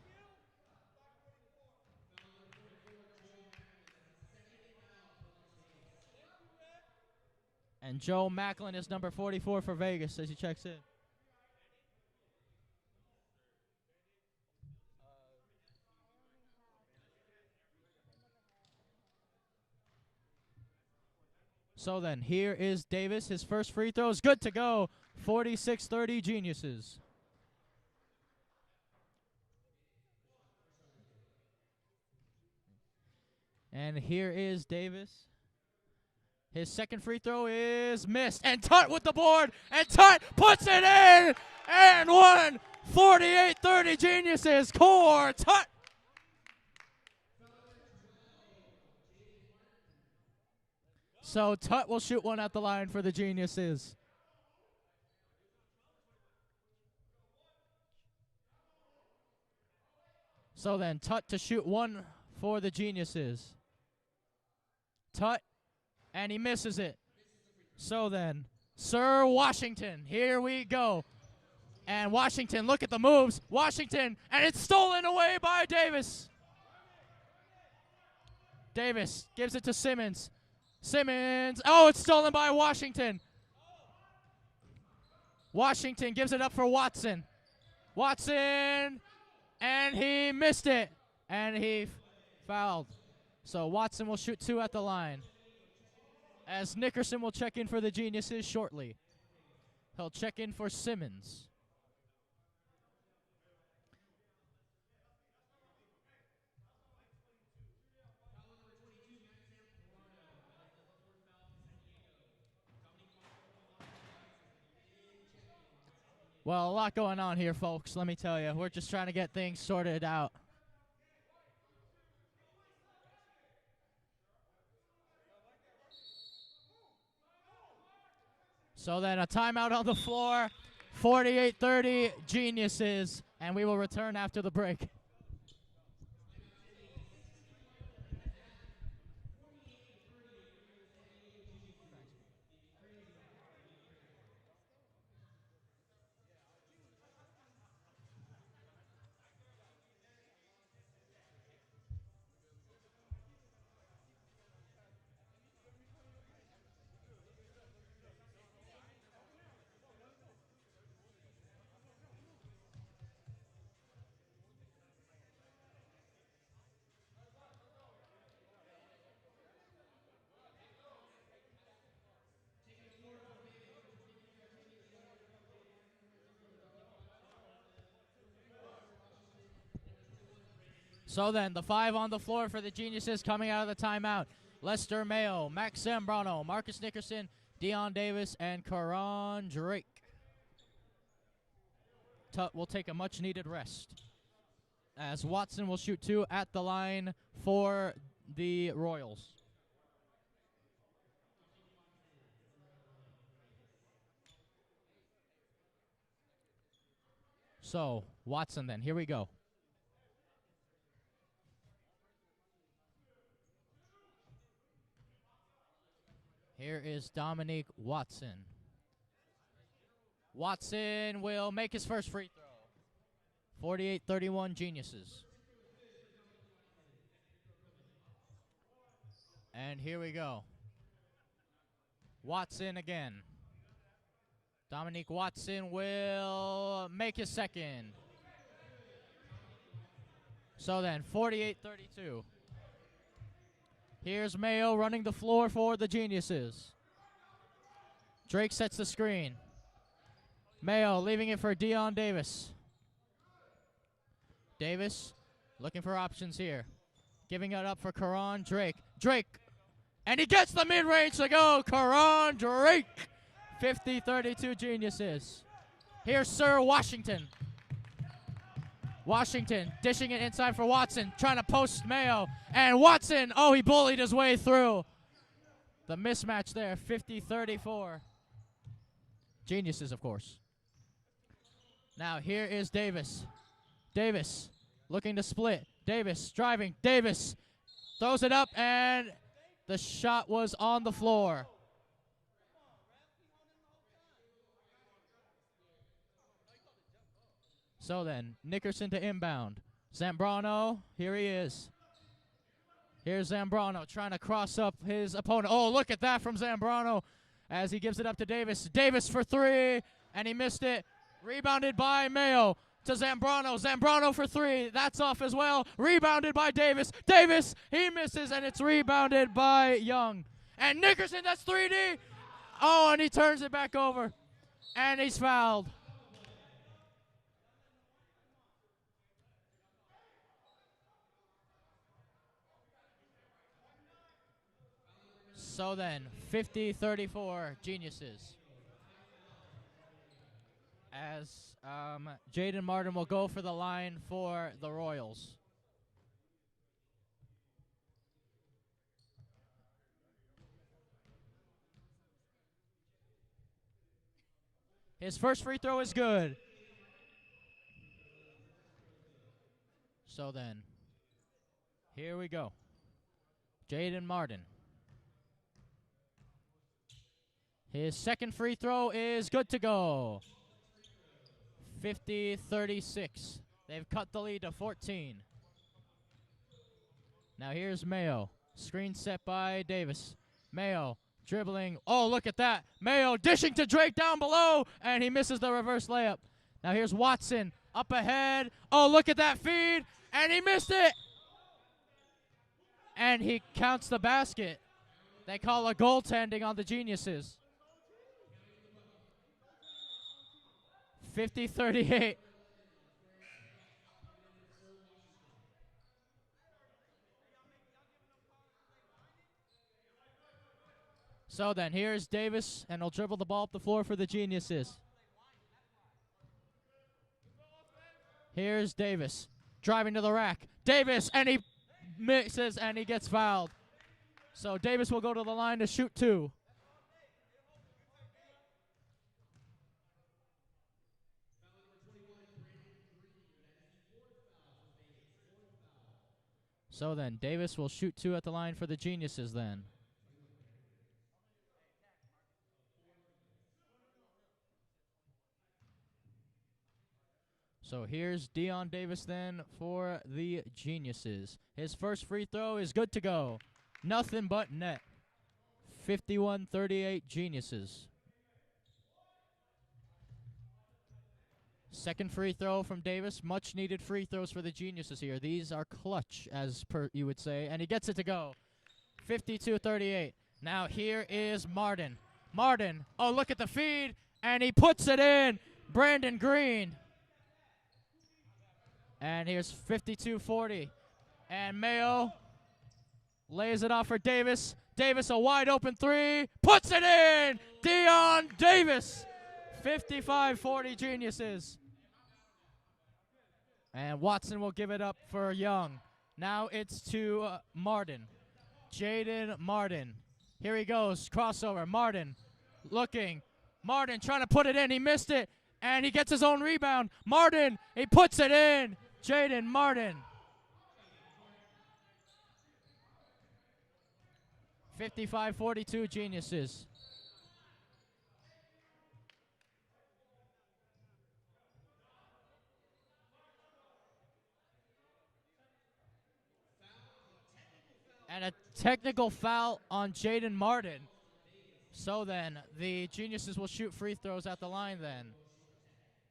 Speaker 5: And Joe Macklin is number 44 for Vegas as he checks in. So then, here is Davis. His first free throw is good to go. 46-30 Geniuses. And here is Davis. His second free throw is missed. And Tut with the board. And Tut puts it in. And one. 48-30 Geniuses. Khor Tut. So Tut will shoot one at the line for the Geniuses. So then Tut to shoot one for the Geniuses. Tut, and he misses it. So then, Sir Washington, here we go. And Washington, look at the moves. Washington, and it's stolen away by Davis. Davis gives it to Simmons. Simmons, oh, it's stolen by Washington. Washington gives it up for Watson. Watson, and he missed it. And he fouled. So Watson will shoot 2 at the line. as Nickerson will check in for the Geniuses shortly. He'll check in for Simmons. Well, a lot going on here, folks, let me tell you. We're just trying to get things sorted out. So then a timeout on the floor, 48-30 Geniuses, and we will return after the break. So then, the 5 on the floor for the Geniuses coming out of the timeout. Lester Mayo, Max Zambrano, Marcus Nickerson, Deion Davis, and Corron Drake. Tut will take a much-needed rest, as Watson will shoot 2 at the line for the Royals. So, Watson then, here we go. Here is Dominique Watson. Watson will make his first free throw. 48-31 Geniuses. And here we go. Watson again. Dominique Watson will make his second. So then, 48-32. Here's Mayo running the floor for the Geniuses. Drake sets the screen. Mayo leaving it for Deion Davis. Davis looking for options here. Giving it up for Corron Drake. Drake. And he gets the mid-range to go. Corron Drake. 50-32 Geniuses. Here's Sir Washington. Washington dishing it inside for Watson, trying to post Mayo. And Watson, oh, he bullied his way through. The mismatch there, 50-34. Geniuses, of course. Now here is Davis. Davis looking to split. Davis driving. Davis throws it up, and the shot was on the floor. So then, Nickerson to inbound. Zambrano, here he is. Here's Zambrano trying to cross up his opponent. Oh, look at that from Zambrano as he gives it up to Davis. Davis for 3, and he missed it. Rebounded by Mayo to Zambrano. Zambrano for 3. That's off as well. Rebounded by Davis. Davis, he misses, and it's rebounded by Young. And Nickerson, that's 3D. Oh, and he turns it back over, and he's fouled. So then, 50-34 Geniuses. As Jaiden Martin will go for the line for the Royals. His first free throw is good. So then, here we go. Jaiden Martin. His second free throw is good to go. 50-36. They've cut the lead to 14. Now here's Mayo. Screen set by Davis. Mayo dribbling. Oh, look at that. Mayo dishing to Drake down below, and he misses the reverse layup. Now here's Watson up ahead. Oh, look at that feed, and he missed it. And he counts the basket. They call a goaltending on the Geniuses. 50-38. So then, here's Davis, and he'll dribble the ball up the floor for the Geniuses. Here's Davis, driving to the rack. Davis, and he mixes, and he gets fouled. So Davis will go to the line to shoot 2. So then, Davis will shoot 2 at the line for the Geniuses then. So here's Deion Davis then for the Geniuses. His first free throw is good to go. Nothing but net. 51-38 Geniuses. Second free throw from Davis. Much needed free throws for the Geniuses here. These are clutch, as per you would say. And he gets it to go. 52-38. Now here is Martin. Martin, oh, look at the feed. And he puts it in. Brandon Greene. And here's 52-40. And Mayo lays it off for Davis. Davis, a wide open 3. Puts it in! Deion Davis! 55-40 Geniuses. And Watson will give it up for Young. Now it's to Martin. Jaiden Martin. Here he goes. Crossover. Martin looking. Martin trying to put it in. He missed it. And he gets his own rebound. Martin, he puts it in. Jaiden Martin. 55-42 Geniuses. And a technical foul on Jaiden Martin. So then, the Geniuses will shoot free throws at the line then.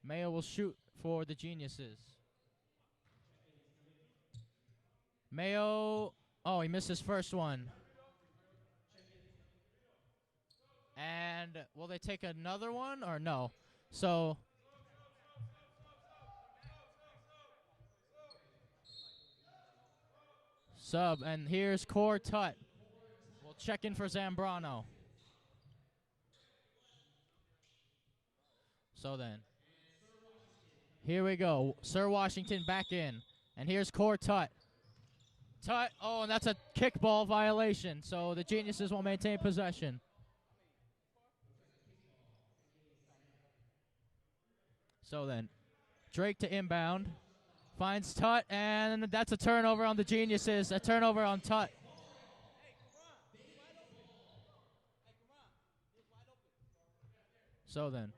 Speaker 5: Mayo will shoot for the Geniuses. Mayo, oh, he missed his first one. And will they take another one or no? So, sub, and here's Khor Tut. We'll check in for Zambrano. So then, here we go. Sir Washington back in. And here's Khor Tut. Tut, oh, and that's a kickball violation. So the Geniuses will maintain possession. So then, Drake to inbound. Finds Tut, and that's a turnover on the Geniuses. A turnover on Tut. So then,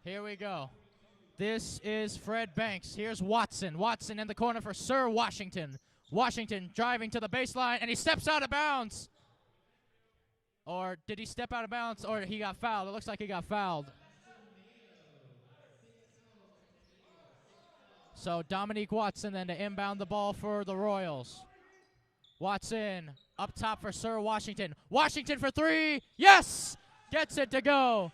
Speaker 5: here we go. This is Fred Banks. Here's Watson. Watson in the corner for Sir Washington. Washington driving to the baseline, and he steps out of bounds. Or did he step out of bounds, or he got fouled? It looks like he got fouled. So Dominique Watson then to inbound the ball for the Royals. Watson up top for Sir Washington. Washington for 3. Yes! Gets it to go.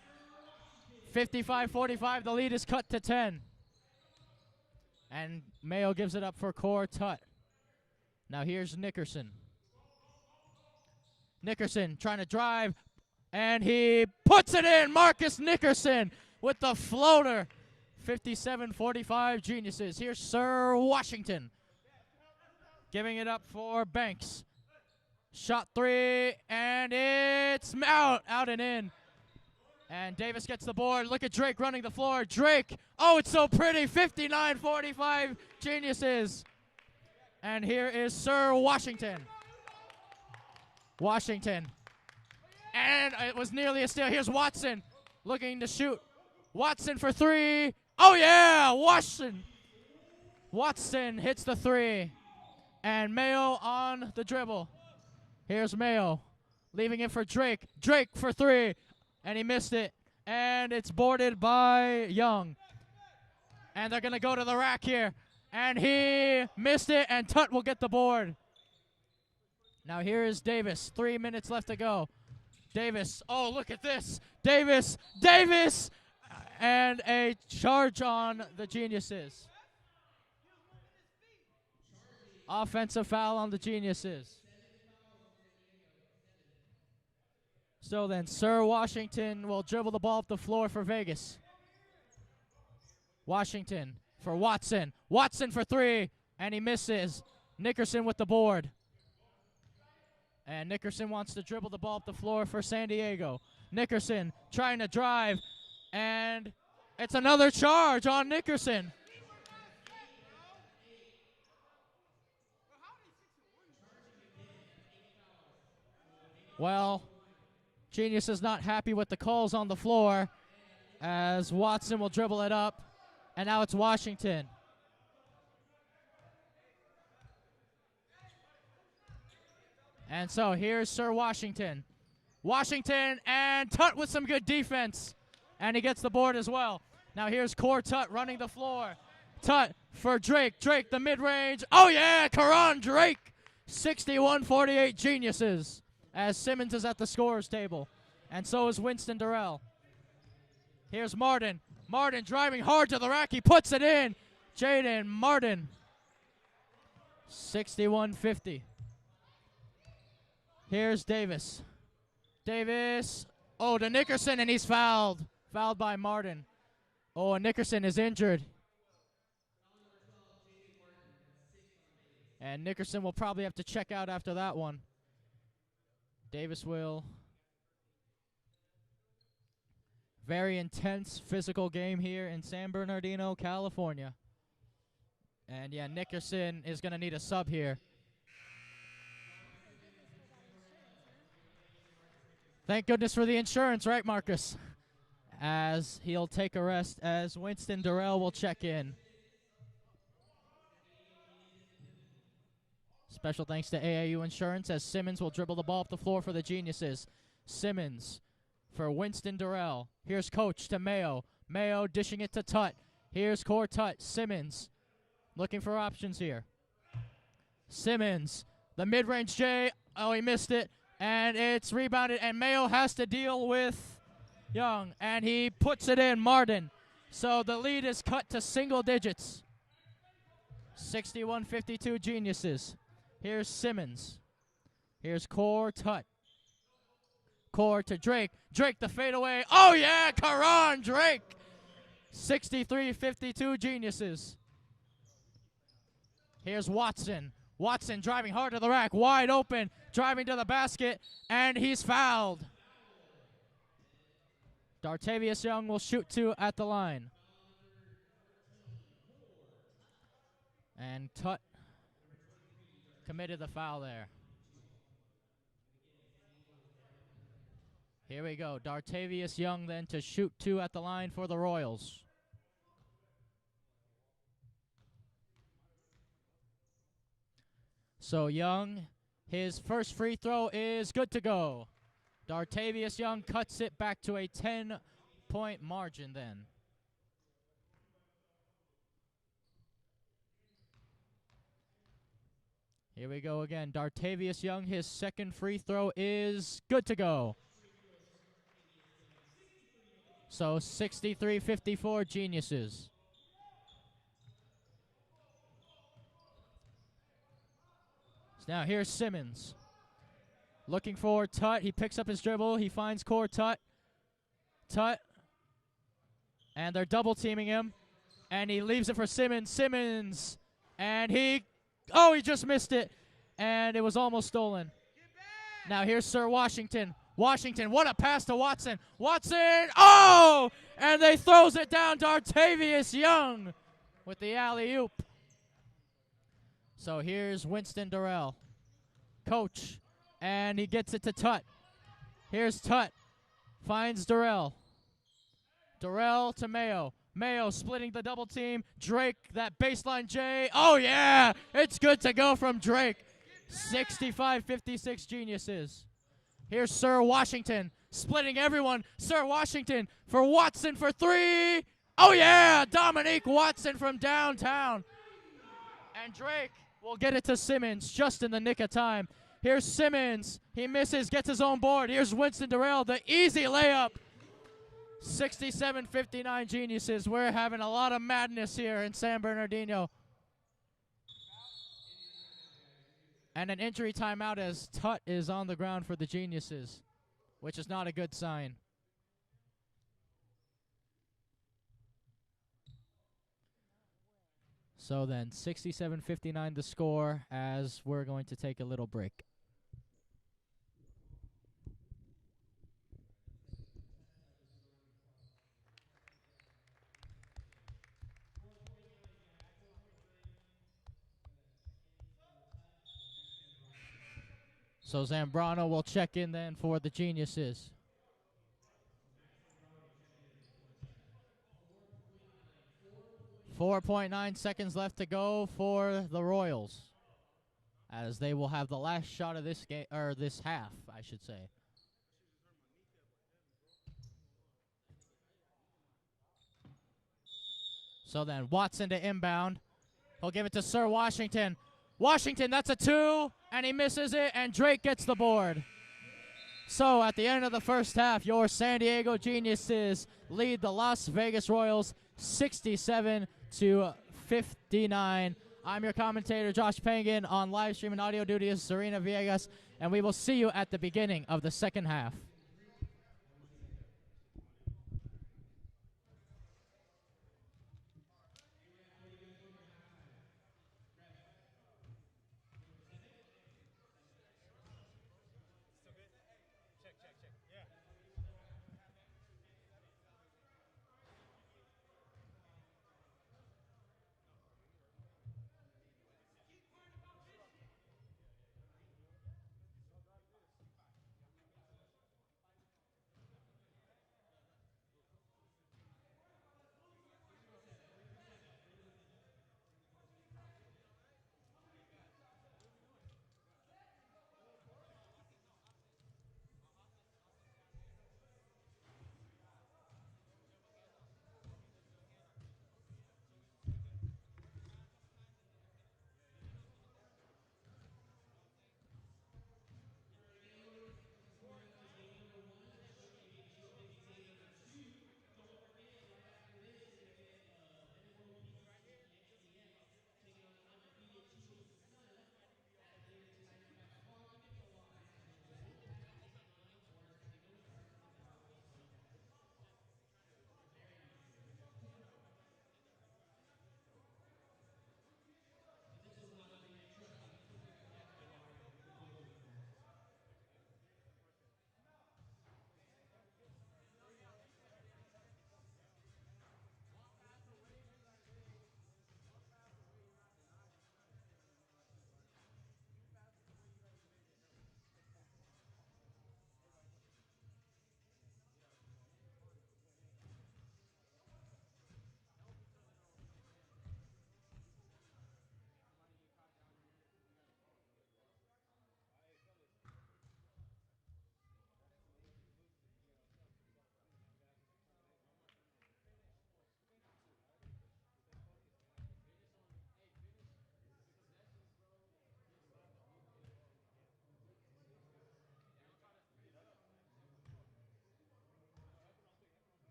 Speaker 5: 55-45. The lead is cut to 10. And Mayo gives it up for Khor Tut. Now here's Nickerson. Nickerson trying to drive, and he puts it in. Marcus Nickerson with the floater. 57-45 Geniuses. Here's Sir Washington. Giving it up for Banks. Shot 3, and it's out and in. And Davis gets the board. Look at Drake running the floor. Drake, oh, it's so pretty. 59-45 Geniuses. And here is Sir Washington. Washington. And it was nearly a steal. Here's Watson looking to shoot. Watson for 3. Oh, yeah, Watson. Watson hits the 3. And Mayo on the dribble. Here's Mayo leaving it for Drake. Drake for 3. And he missed it. And it's boarded by Young. And they're going to go to the rack here. And he missed it, and Tut will get the board. Now here is Davis. 3 minutes left to go. Davis. Oh, look at this. Davis. Davis. And a charge on the Geniuses. Offensive foul on the Geniuses. So then, Sir Washington will dribble the ball up the floor for Vegas. Washington for Watson. Watson for three, and he misses. Nickerson with the board. And Nickerson wants to dribble the ball up the floor for San Diego. Nickerson trying to drive, and it's another charge on Nickerson. Well, Genius is not happy with the calls on the floor as Watson will dribble it up, and now it's Washington. And so here's Sir Washington. Washington and Tut with some good defense, and he gets the board as well. Now here's Khor Tut running the floor. Tut for Drake. Drake, the mid-range. Oh, yeah, Corron Drake. 61-48 Geniuses, as Simmons is at the scorer's table. And so is Winston Durrell. Here's Martin. Martin driving hard to the rack. He puts it in. Jaiden Martin. 61-50. Here's Davis. Davis. Oh, to Nickerson, and he's fouled. Fouled by Martin. Oh, and Nickerson is injured. And Nickerson will probably have to check out after that one. Davis will. Very intense physical game here in San Bernardino, California. And yeah, Nickerson is going to need a sub here. Thank goodness for the insurance, right, Marcus? As he'll take a rest, as Winston Durrell will check in. Special thanks to AAU Insurance as Simmons will dribble the ball up the floor for the Geniuses. Simmons for Winston Durrell. Here's Coach to Mayo. Mayo dishing it to Tut. Here's Khor Tut. Simmons looking for options here. Simmons, the mid-range J. Oh, he missed it. And it's rebounded, and Mayo has to deal with Young, and he puts it in, Martin. So the lead is cut to single digits. 61-52 Geniuses. Here's Simmons. Here's Khor Tut. Khor to Drake. Drake the fadeaway. Oh, yeah, Corron Drake. 63-52 Geniuses. Here's Watson. Watson driving hard to the rack, wide open, driving to the basket, and he's fouled. Dartavius Young will shoot two at the line. And Tut committed the foul there. Here we go. Dartavius Young then to shoot two at the line for the Royals. So Young, his first free throw is good to go. Dartavius Young cuts it back to a 10-point margin then. Here we go again. Dartavius Young, his second free throw is good to go. So 63-54 Geniuses. Now here's Simmons. Looking for Tut. He picks up his dribble. He finds Khor Tut. Tut. And they're double teaming him. And he leaves it for Simmons. Simmons. And he just missed it. And it was almost stolen. Now here's Sir Washington. Washington, what a pass to Watson. Watson, oh! And they throws it down. Dartavius Young with the alley-oop. So here's Winston Durrell. Coach. And he gets it to Tut. Here's Tut. Finds Durrell. Durrell to Mayo. Mayo splitting the double team. Drake, that baseline J. Oh, yeah! It's good to go from Drake. 65-56 Geniuses. Here's Sir Washington. Splitting everyone. Sir Washington for Watson for three. Oh, yeah! Dominique Watson from downtown. And Drake will get it to Simmons just in the nick of time. Here's Simmons. He misses, gets his own board. Here's Winston Durrell, the easy layup. 67-59 Geniuses. We're having a lot of madness here in San Bernardino. And an injury timeout as Tut is on the ground for the Geniuses, which is not a good sign. So then 67-59 the score as we're going to take a little break. So Zambrano will check in then for the Geniuses. .9 seconds left to go for the Royals, as they will have the last shot of this game, or this half, I should say. So then Watson to inbound. He'll give it to Sir Washington. Washington, that's a 2, and he misses it, and Drake gets the board. So at the end of the first half, your San Diego Geniuses lead the Las Vegas Royals 67-59. I'm your commentator, Josh Pangan. On live stream and audio duty is Serena Villegas, and we will see you at the beginning of the second half.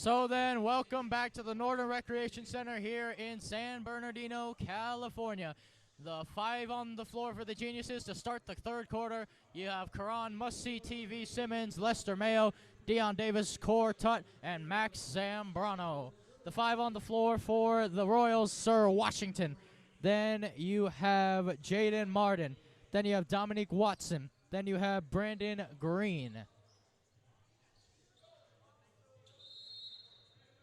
Speaker 5: So then, welcome back to the Northern Recreation Center here in San Bernardino, California. The 5 on the floor for the Geniuses to start the third quarter. You have Qu'ran Must-See TV Simmons, Lester Mayo, Deion Davis, Khor Tut, and Max Zambrano. The 5 on the floor for the Royals, Sir Washington. Then you have Jaiden Martin. Then you have Dominique Watson. Then you have Brandon Greene.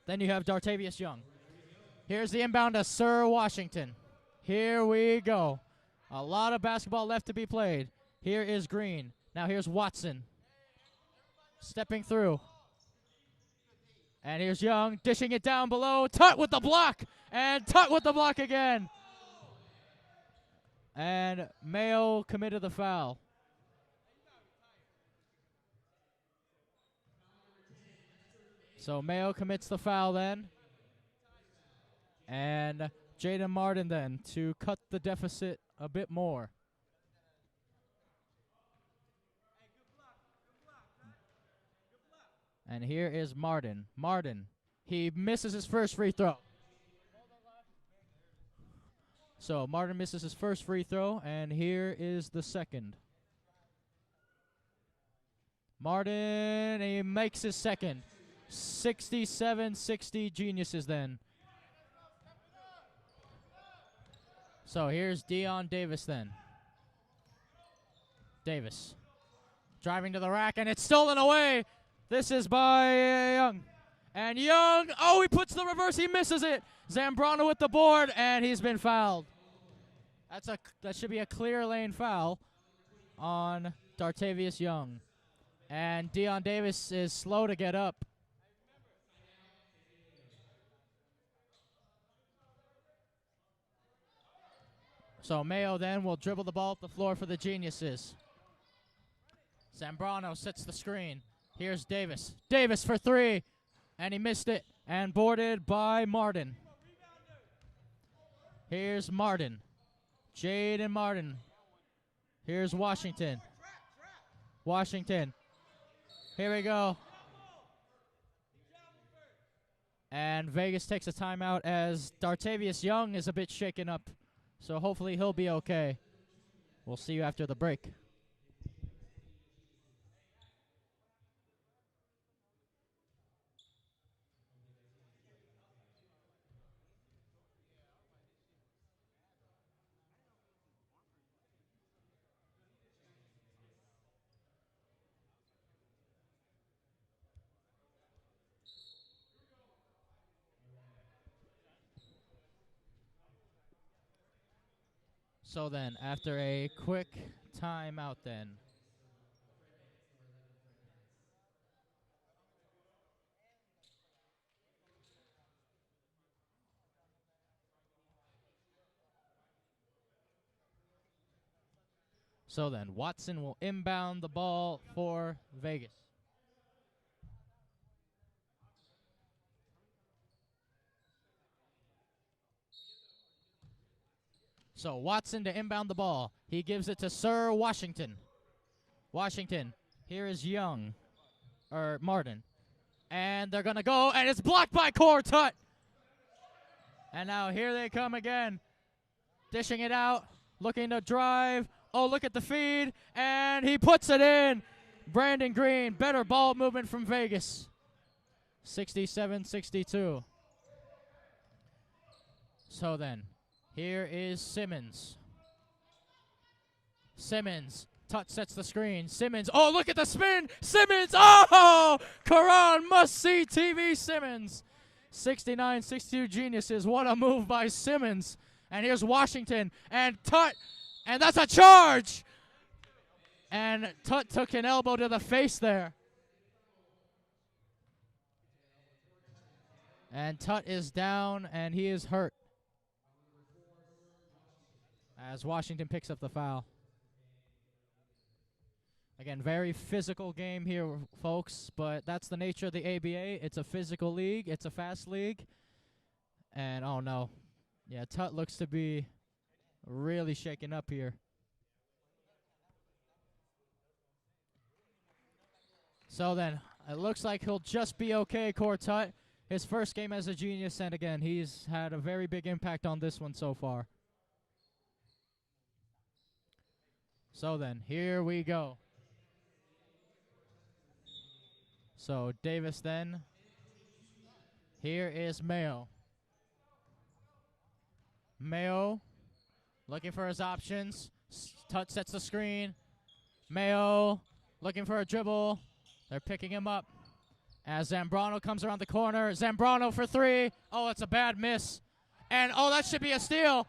Speaker 5: Then you have Dartavius Young. Here's the inbound to Sir Washington. Here we go. A lot of basketball left to be played. Here is Greene. Now here's Watson. Stepping through. And here's Young dishing it down below. Tut with the block. And Tut with the block again. And Mayo committed the foul. So Mayo commits the foul then. And Jaiden Martin then to cut the deficit a bit more. And here is Martin. Martin, he misses his first free throw. So Martin misses his first free throw, and here is the second. Martin, he makes his second. 67-60 Geniuses then. So here's Deion Davis then. Davis driving to the rack, and it's stolen away. This is by Young. And Young, oh, he puts the reverse. He misses it. Zambrano with the board, and he's been fouled. That should be a clear lane foul on Dartavius Young. And Deion Davis is slow to get up. So Mayo then will dribble the ball up the floor for the Geniuses. Zambrano sets the screen. Here's Davis. Davis for 3. And he missed it. And boarded by Martin. Here's Martin. Jaiden Martin. Here's Washington. Washington. Here we go. And Vegas takes a timeout as Dartavius Young is a bit shaken up. So hopefully he'll be okay. We'll see you after the break. So then, after a quick timeout then. So then, Watson will inbound the ball for Vegas. So Watson to inbound the ball. He gives it to Sir Washington. Washington. Here is Young. Or Martin. And they're going to go. And it's blocked by Khor Tut. And now here they come again. Dishing it out. Looking to drive. Oh, look at the feed. And he puts it in. Brandon Greene. Better ball movement from Vegas. 67-62. So then. Here is Simmons. Simmons. Tut sets the screen. Simmons. Oh, look at the spin. Simmons. Oh! Qu'ran Must-See TV Simmons. 69-62 Geniuses. What a move by Simmons. And here's Washington. And Tut. And that's a charge. And Tut took an elbow to the face there. And Tut is down, and he is hurt. As Washington picks up the foul. Again, very physical game here, folks, but that's the nature of the ABA. It's a physical league. It's a fast league. And, oh, no. Yeah, Tut looks to be really shaken up here. So then, it looks like he'll just be okay, Khor Tut. his first game as a Genius, and again, he's had a very big impact on this one so far. So then, here we go. So Davis then. Here is Mayo. Mayo looking for his options. Tut sets the screen. Mayo looking for a dribble. They're picking him up. As Zambrano comes around the corner. Zambrano for three. Oh, it's a bad miss. And, oh, that should be a steal.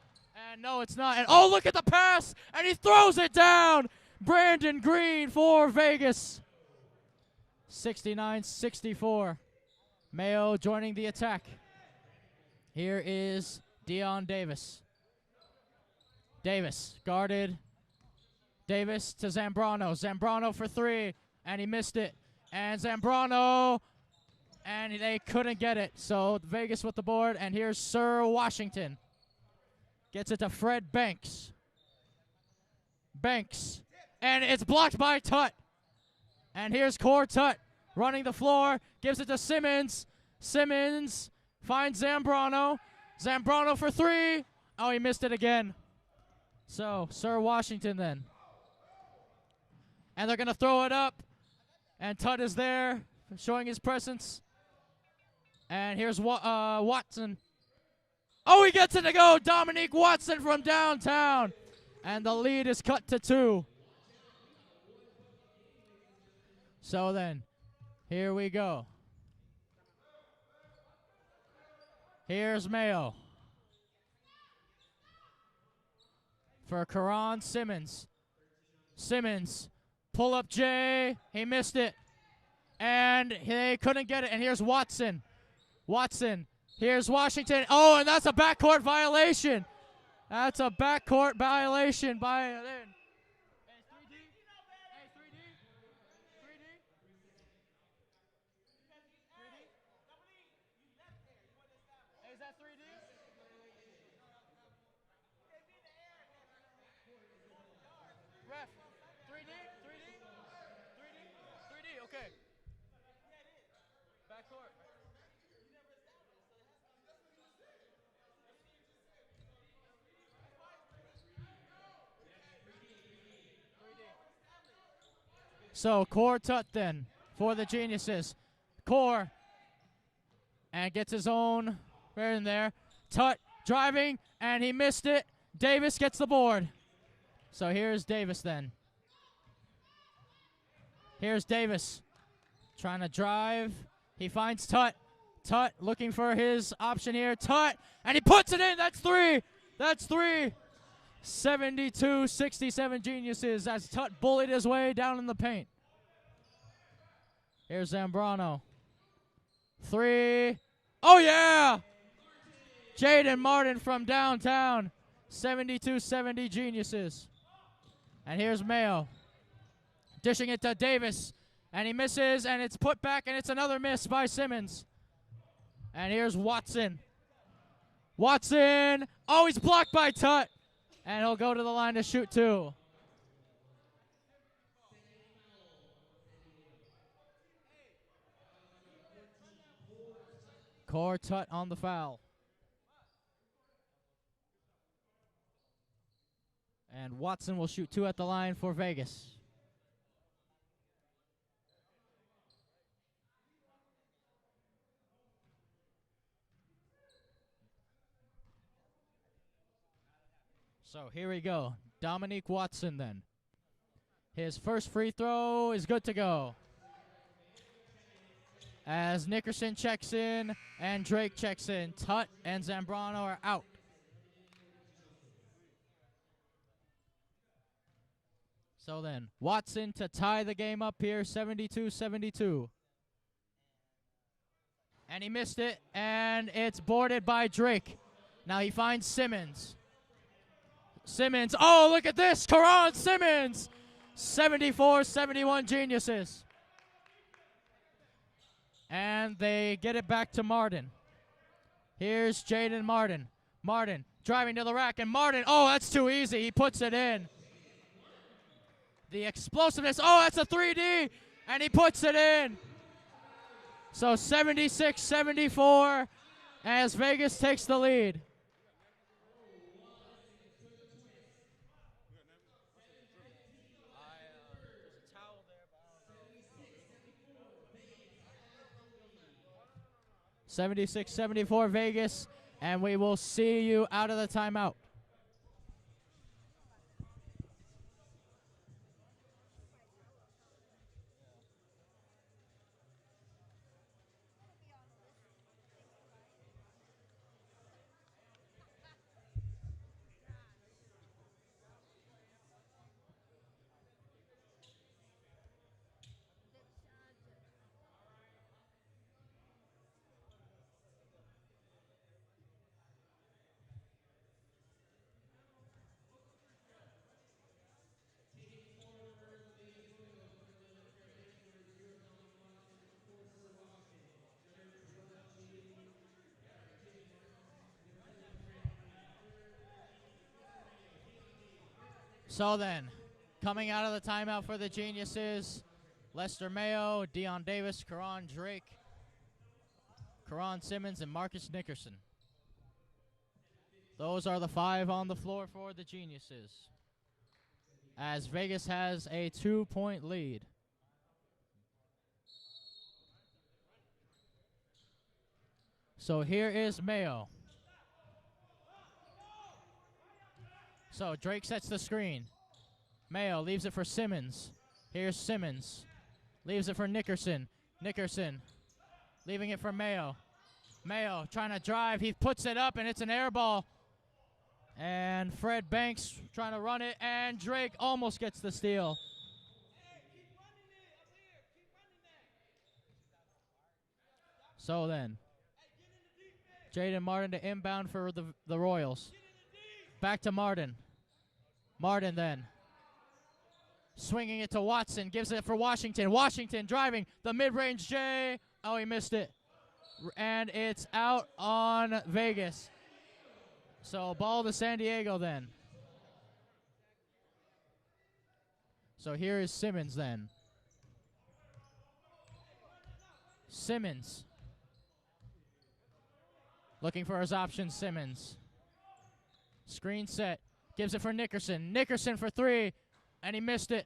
Speaker 5: And, no, it's not. And, oh, look at the pass. And he throws it down. Brandon Greene for Vegas. 69-64. Mayo joining the attack. Here is Deion Davis. Davis guarded. Davis to Zambrano. Zambrano for three. And he missed it. And Zambrano. And they couldn't get it. So Vegas with the board. And here's Sir Washington. Gets it to Fred Banks. Banks. And it's blocked by Tut. And here's Khor Tut running the floor. Gives it to Simmons. Simmons finds Zambrano. Zambrano for three. Oh, he missed it again. So, Sir Washington then. And they're going to throw it up. And Tut is there, showing his presence. And here's Watson. Oh, he gets it to go. Dominique Watson from downtown. And the lead is cut to 2. So then, here we go. Here's Mayo. For Qu'ran Ron Simmons. Simmons, pull up J. He missed it. And they couldn't get it. And here's Watson. Watson. Here's Washington. Oh, and that's a backcourt violation. That's a backcourt violation by Lynn. Hey, 3D. Hey, 3D. 3D. 3D. Hey, is that 3D? Ref. 3D. 3D. 3D. 3D. Okay. Backcourt. So Khor Tut then for the Geniuses. Khor and gets his own right in there. Tut driving and he missed it. Davis gets the board. So here's Davis then. Here's Davis trying to drive. He finds Tut. Tut looking for his option here. Tut and he puts it in. That's three. That's three. 72-67 Geniuses as Tut bullied his way down in the paint. Here's Zambrano. Three. Oh, yeah! Jaiden Martin from downtown. 72-70 Geniuses. And here's Mayo. Dishing it to Davis. And he misses, and it's put back, and it's another miss by Simmons. And here's Watson. Watson. Oh, he's blocked by Tut. And he'll go to the line to shoot two. Khor Tut on the foul. And Watson will shoot two at the line for Vegas. So here we go. Dominique Watson then. His first free throw is good to go. As Nickerson checks in and Drake checks in. Tut and Zambrano are out. So then, Watson to tie the game up here, 72-72. And he missed it, and it's boarded by Drake. Now he finds Simmons. Simmons, oh, look at this, Qu'ran Ron Simmons, 74-71 Geniuses. And they get it back to Martin. Here's Jaiden Martin. Martin driving to the rack, and Martin, oh, that's too easy, he puts it in. The explosiveness, oh, that's a 3D, and he puts it in. So 76-74 as Vegas takes the lead.
Speaker 1: There's a towel there, but I don't know.
Speaker 5: 76-74 Vegas, and we will see you out of the timeout. So then, coming out of the timeout for the Geniuses, Lester Mayo, Deion Davis, Corron Drake, Qu'ran Ron Simmons, and Marcus Nickerson. Those are the 5 on the floor for the Geniuses, as Vegas has a 2-point lead. So here is Mayo. So Drake sets the screen. Mayo leaves it for Simmons. Here's Simmons. Leaves it for Nickerson. Nickerson leaving it for Mayo. Mayo trying to drive. He puts it up, and it's an air ball. And Fred Banks trying to run it, and Drake almost gets the steal. So then, Jaiden Martin to inbound for the Royals. Back to Martin. Martin then. Swinging it to Watson. Gives it for Washington. Washington driving the mid-range J. Oh, he missed it. And it's out on Vegas. So ball to San Diego then. So here is Simmons then. Simmons. Looking for his option, Simmons. Screen set. Gives it for Nickerson. Nickerson for 3. And he missed it.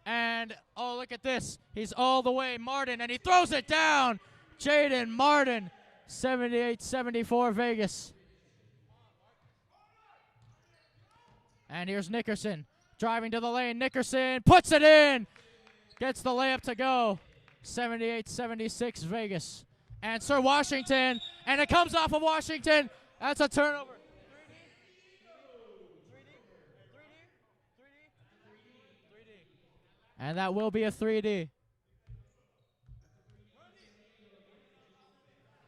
Speaker 5: And, oh, look at this. He's all the way. Martin, and he throws it down. Jaiden Martin, 78-74 Vegas. And here's Nickerson. Driving to the lane. Nickerson puts it in. Gets the layup to go. 78-76 Vegas. And Sir Washington. And it comes off of Washington. That's a turnover. 3D. And that will be a 3D.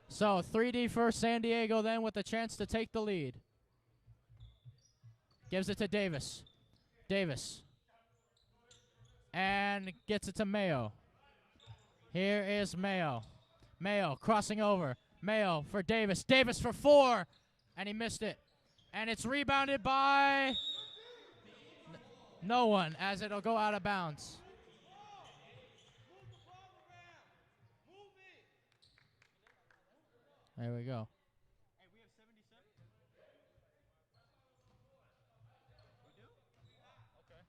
Speaker 5: So 3D for San Diego then with a chance to take the lead. Gives it to Davis. Davis. And gets it to Mayo. Here is Mayo. Mayo crossing over. Mayo for Davis. Davis for 4. And he missed it. And it's rebounded by no one, as it'll go out of bounds. There we go.
Speaker 3: Hey, we have 77? We do? Okay.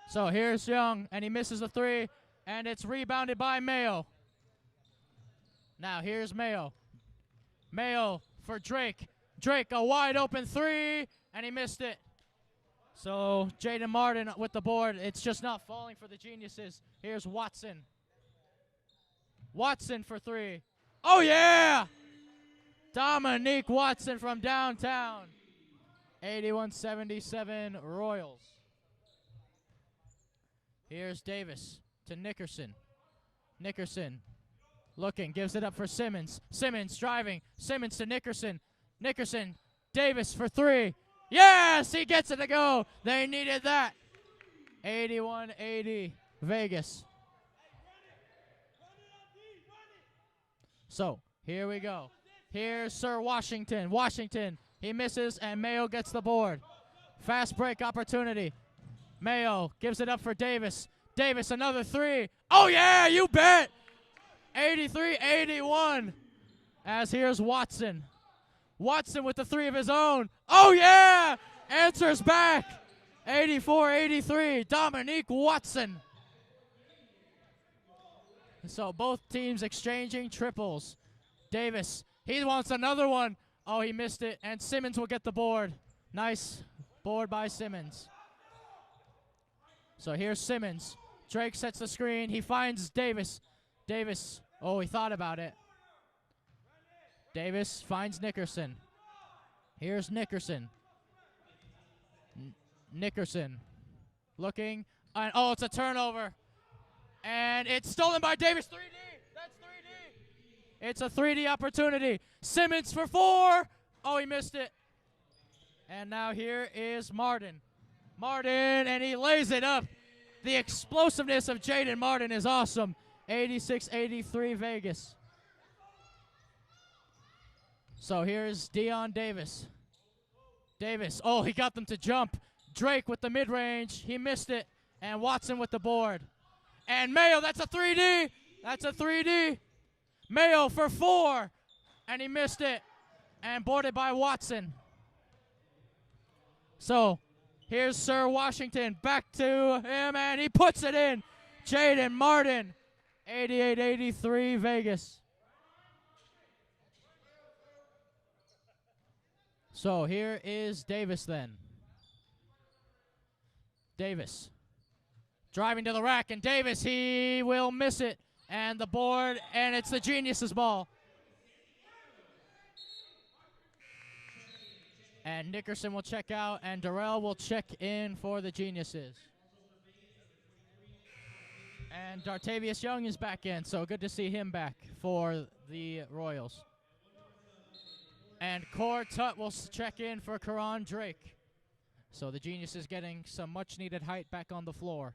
Speaker 5: So here's Young, and he misses the 3, and it's rebounded by Mayo. Now here's Mayo. Mayo for Drake. Drake, a wide open 3, and he missed it. So Jaiden Martin with the board. It's just not falling for the Geniuses. Here's Watson. Watson for 3. Oh, yeah! Dominique Watson from downtown. 81-77 Royals. Here's Davis to Nickerson. Nickerson looking, gives it up for Simmons. Simmons driving. Simmons to Nickerson. Nickerson, Davis for 3. Yes, he gets it to go. They needed that. 81-80 Vegas. So, here we go. Here's Sir Washington. Washington, he misses, and Mayo gets the board. Fast break opportunity. Mayo gives it up for Davis. Davis, another three. Oh, yeah, you bet. 83-81. As here's Watson. Watson with the three of his own. Oh, yeah. Answers back. 84-83. Dominique Watson. So both teams exchanging triples. Davis, he wants another one. Oh, he missed it. And Simmons will get the board. Nice board by Simmons. So here's Simmons. Drake sets the screen. He finds Davis. Davis, oh, he thought about it. Davis finds Nickerson. Here's Nickerson. Nickerson looking. And, oh, it's a turnover. And it's stolen by Davis. 3D. That's 3D. It's a 3D opportunity. Simmons for four. Oh, he missed it. And now here is Martin. Martin, and he lays it up. The explosiveness of Jaiden Martin is awesome. 86-83 Vegas. So here's Deion Davis. Davis, oh, he got them to jump. Drake with the mid-range. He missed it. And Watson with the board. And Mayo, that's a 3D. That's a 3D. Mayo for four. And he missed it. And boarded by Watson. So here's Sir Washington. Back to him, and he puts it in. Jaiden Martin. 88-83 Vegas. So here is Davis then. Davis driving to the rack, and Davis, he will miss it. And the board, and it's the Geniuses ball. And Nickerson will check out, and Durrell will check in for the Geniuses. And Dartavius Young is back in, so good to see him back for the Royals. And Khor Tut will check in for Corron Drake. So the Geniuses getting some much-needed height back on the floor.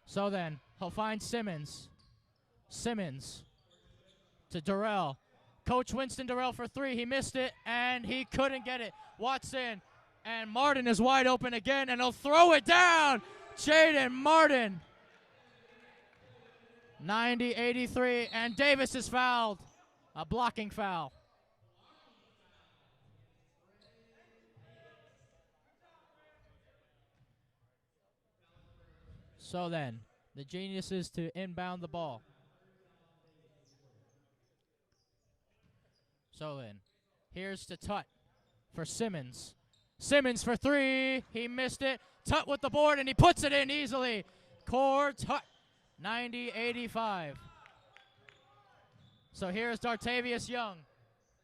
Speaker 5: So then, he'll find Simmons. Simmons to Durrell. Coach Winston Durrell for three. He missed it, and he couldn't get it. Watson, and Martin is wide open again, and he'll throw it down. Jaiden Martin. 90-83, and Davis is fouled. A blocking foul. So then, the Geniuses to inbound the ball. So then, here's to Tut for Simmons. Simmons for three. He missed it. Tut with the board, and he puts it in easily. Khor Tut, 90-85. So here's Dartavius Young.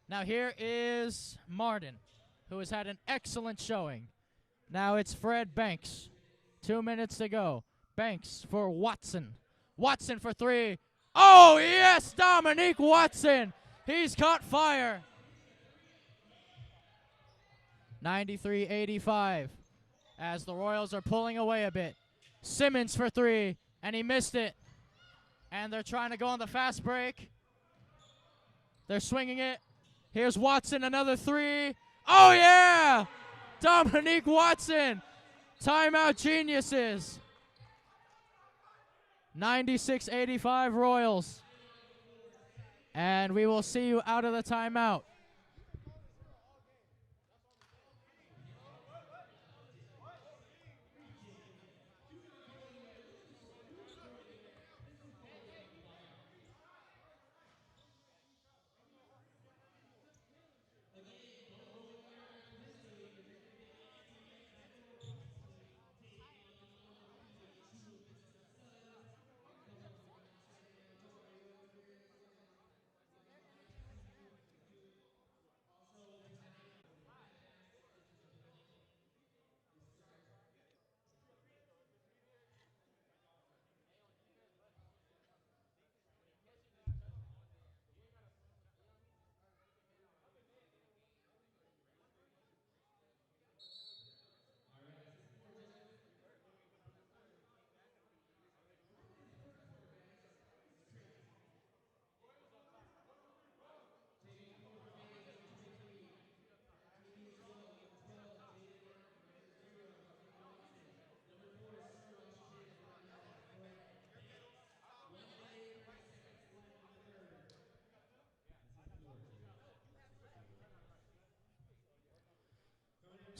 Speaker 5: Now here is Martin, who has had an excellent showing. Now it's Fred Banks. 2 minutes to go. Banks for Watson. Watson for three. Oh, yes, Dominique Watson. He's caught fire. 93-85 as the Royals are pulling away a bit. Simmons for three, and he missed it. And they're trying to go on the fast break. They're swinging it. Here's Watson, another three. Oh, yeah! Dominique Watson. Timeout Geniuses. 96-85 Royals. And we will see you out of the timeout.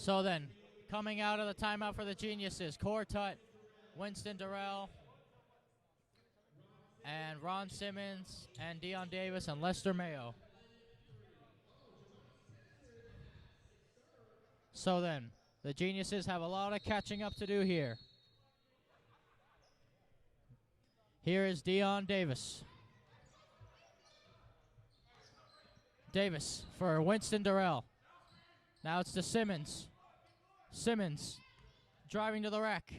Speaker 5: So then, coming out of the timeout for the Geniuses, Khor Tut, Winston Durrell, and Ron Simmons, and Deion Davis, and Lester Mayo. So then, the Geniuses have a lot of catching up to do here. Here is Deion Davis. Davis for Winston Durrell. Now it's to Simmons. Simmons driving to the rack.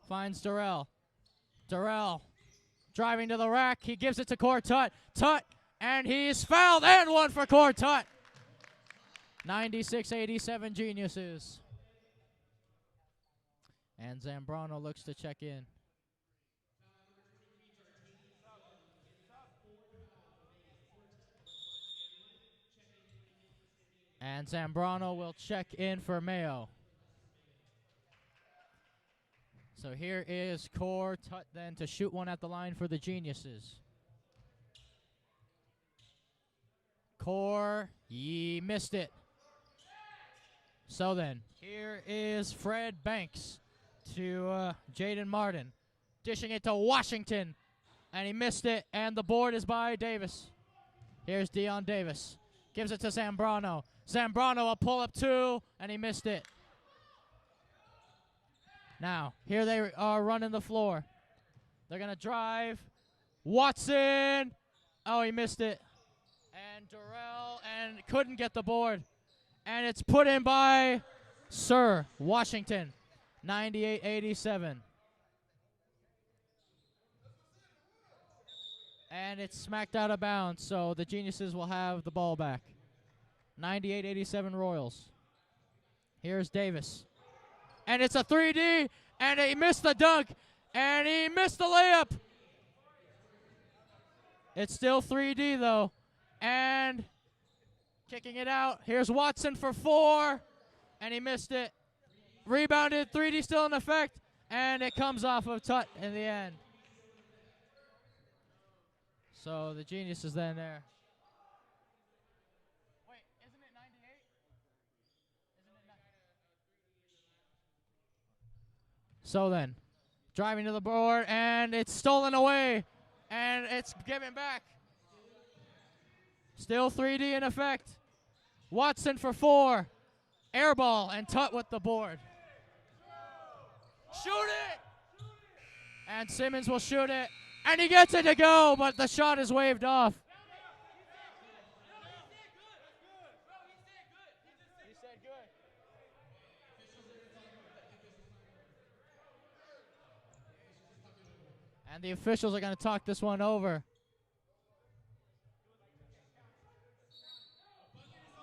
Speaker 5: Finds Durrell. Durrell driving to the rack. He gives it to Khor Tut. Tut, and he's fouled, and one for Khor Tut. 96-87 Geniuses. And Zambrano looks to check in. And Zambrano will check in for Mayo. So here is Khor Tut then to shoot one at the line for the Geniuses. Khor, he missed it. So then, here is Fred Banks to Jaiden Martin. Dishing it to Washington. And he missed it, and the board is by Davis. Here's Deion Davis. Gives it to Zambrano. Zambrano a pull-up two, and he missed it. Now, here they are running the floor. They're going to drive. Watson. Oh, he missed it. And Durrell, and couldn't get the board. And it's put in by Sir Washington. 98-87. And it's smacked out of bounds, so the Geniuses will have the ball back. 98-87 Royals. Here's Davis. And it's a 3D, and he missed the dunk, and he missed the layup. It's still 3D, though. And kicking it out. Here's Watson for 4, and he missed it. Rebounded, 3D still in effect, and it comes off of Tut in the end. So the Geniuses then there. Wait, isn't it 98? Isn't it 98? So then, driving to the board, and it's stolen away, and it's given back. Still 3D in effect. Watson for 4. Air ball, and Tut with the board. Shoot it! And Simmons will shoot it. And he gets it to go, but the shot is waved off. He said good. And the officials are going to talk this one over.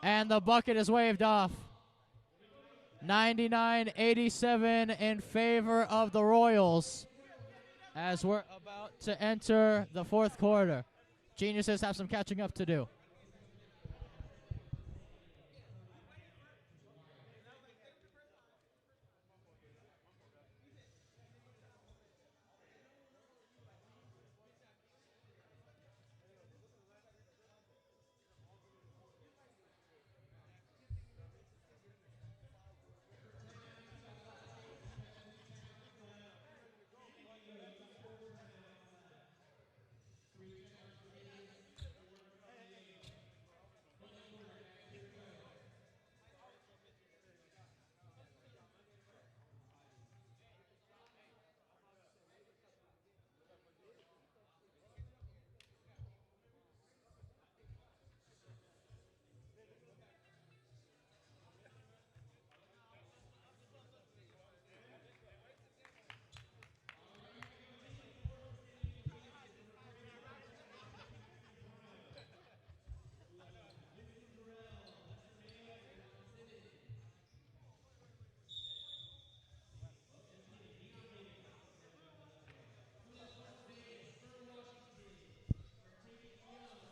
Speaker 5: And the bucket is waved off. 99-87 in favor of the Royals as we're about to enter the fourth quarter. Geniuses have some catching up to do.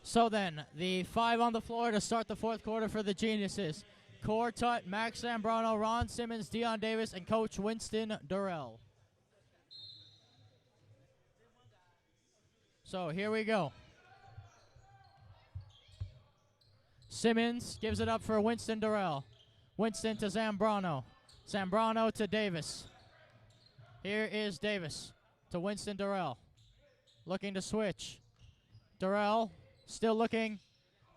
Speaker 5: So then, the 5 on the floor to start the fourth quarter for the Geniuses. Khor Tut, Max Zambrano, Ron Simmons, Deion Davis, and Coach Winston Durrell. So here we go. Simmons gives it up for Winston Durrell. Winston to Zambrano. Zambrano to Davis. Here is Davis to Winston Durrell. Looking to switch. Durrell still looking,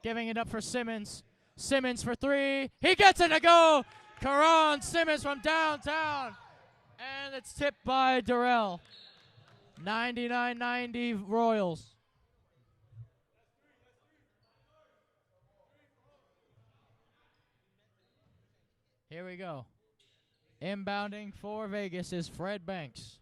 Speaker 5: giving it up for Simmons. Simmons for three. He gets it to go. Qu'ran Ron Simmons from downtown. And it's tipped by Durrell. 99-90 Royals. Here we go. Inbounding for Vegas is Fred Banks.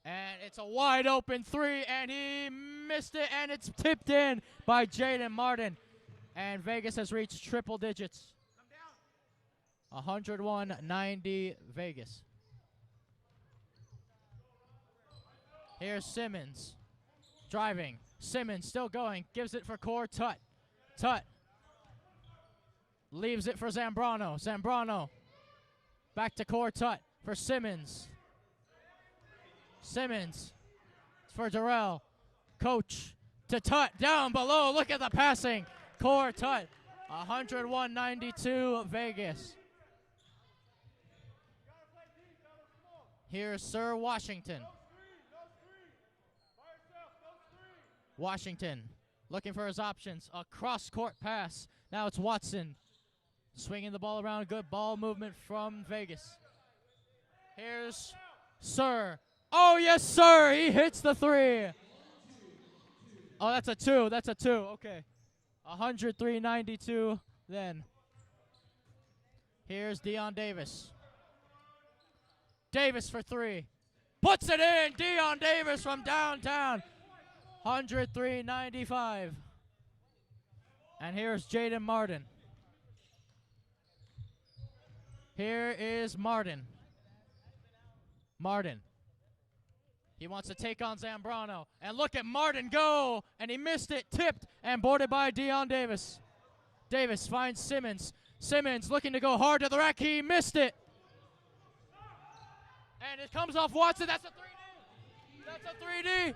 Speaker 5: And it's a wide open three, and he missed it, and it's tipped in by Jaiden Martin. And Vegas has reached triple digits. 101-90 Vegas. Here's Simmons. Driving. Simmons still going. Gives it for Khor Tut. Tut. Leaves it for Zambrano. Zambrano. Back to Khor Tut for Simmons. Simmons for Durrell. Coach to Tut. Down below. Look at the passing. Khor Tut. 101-92 Vegas. Here's Sir Washington. Washington looking for his options. A cross-court pass. Now it's Watson. Swinging the ball around. Good ball movement from Vegas. Here's Sir. Oh, yes, sir. He hits the three. Oh, that's a two. That's a two. Okay. 103-92 then. Here's Deion Davis. Davis for three. Puts it in. Deion Davis from downtown. 103-95. And here's Jaiden Martin. Here is Martin. Martin. He wants to take on Zambrano. And look at Martin go. And he missed it. Tipped and boarded by Deion Davis. Davis finds Simmons. Simmons looking to go hard to the rack. He missed it. And it comes off Watson. That's a 3D. That's a 3D.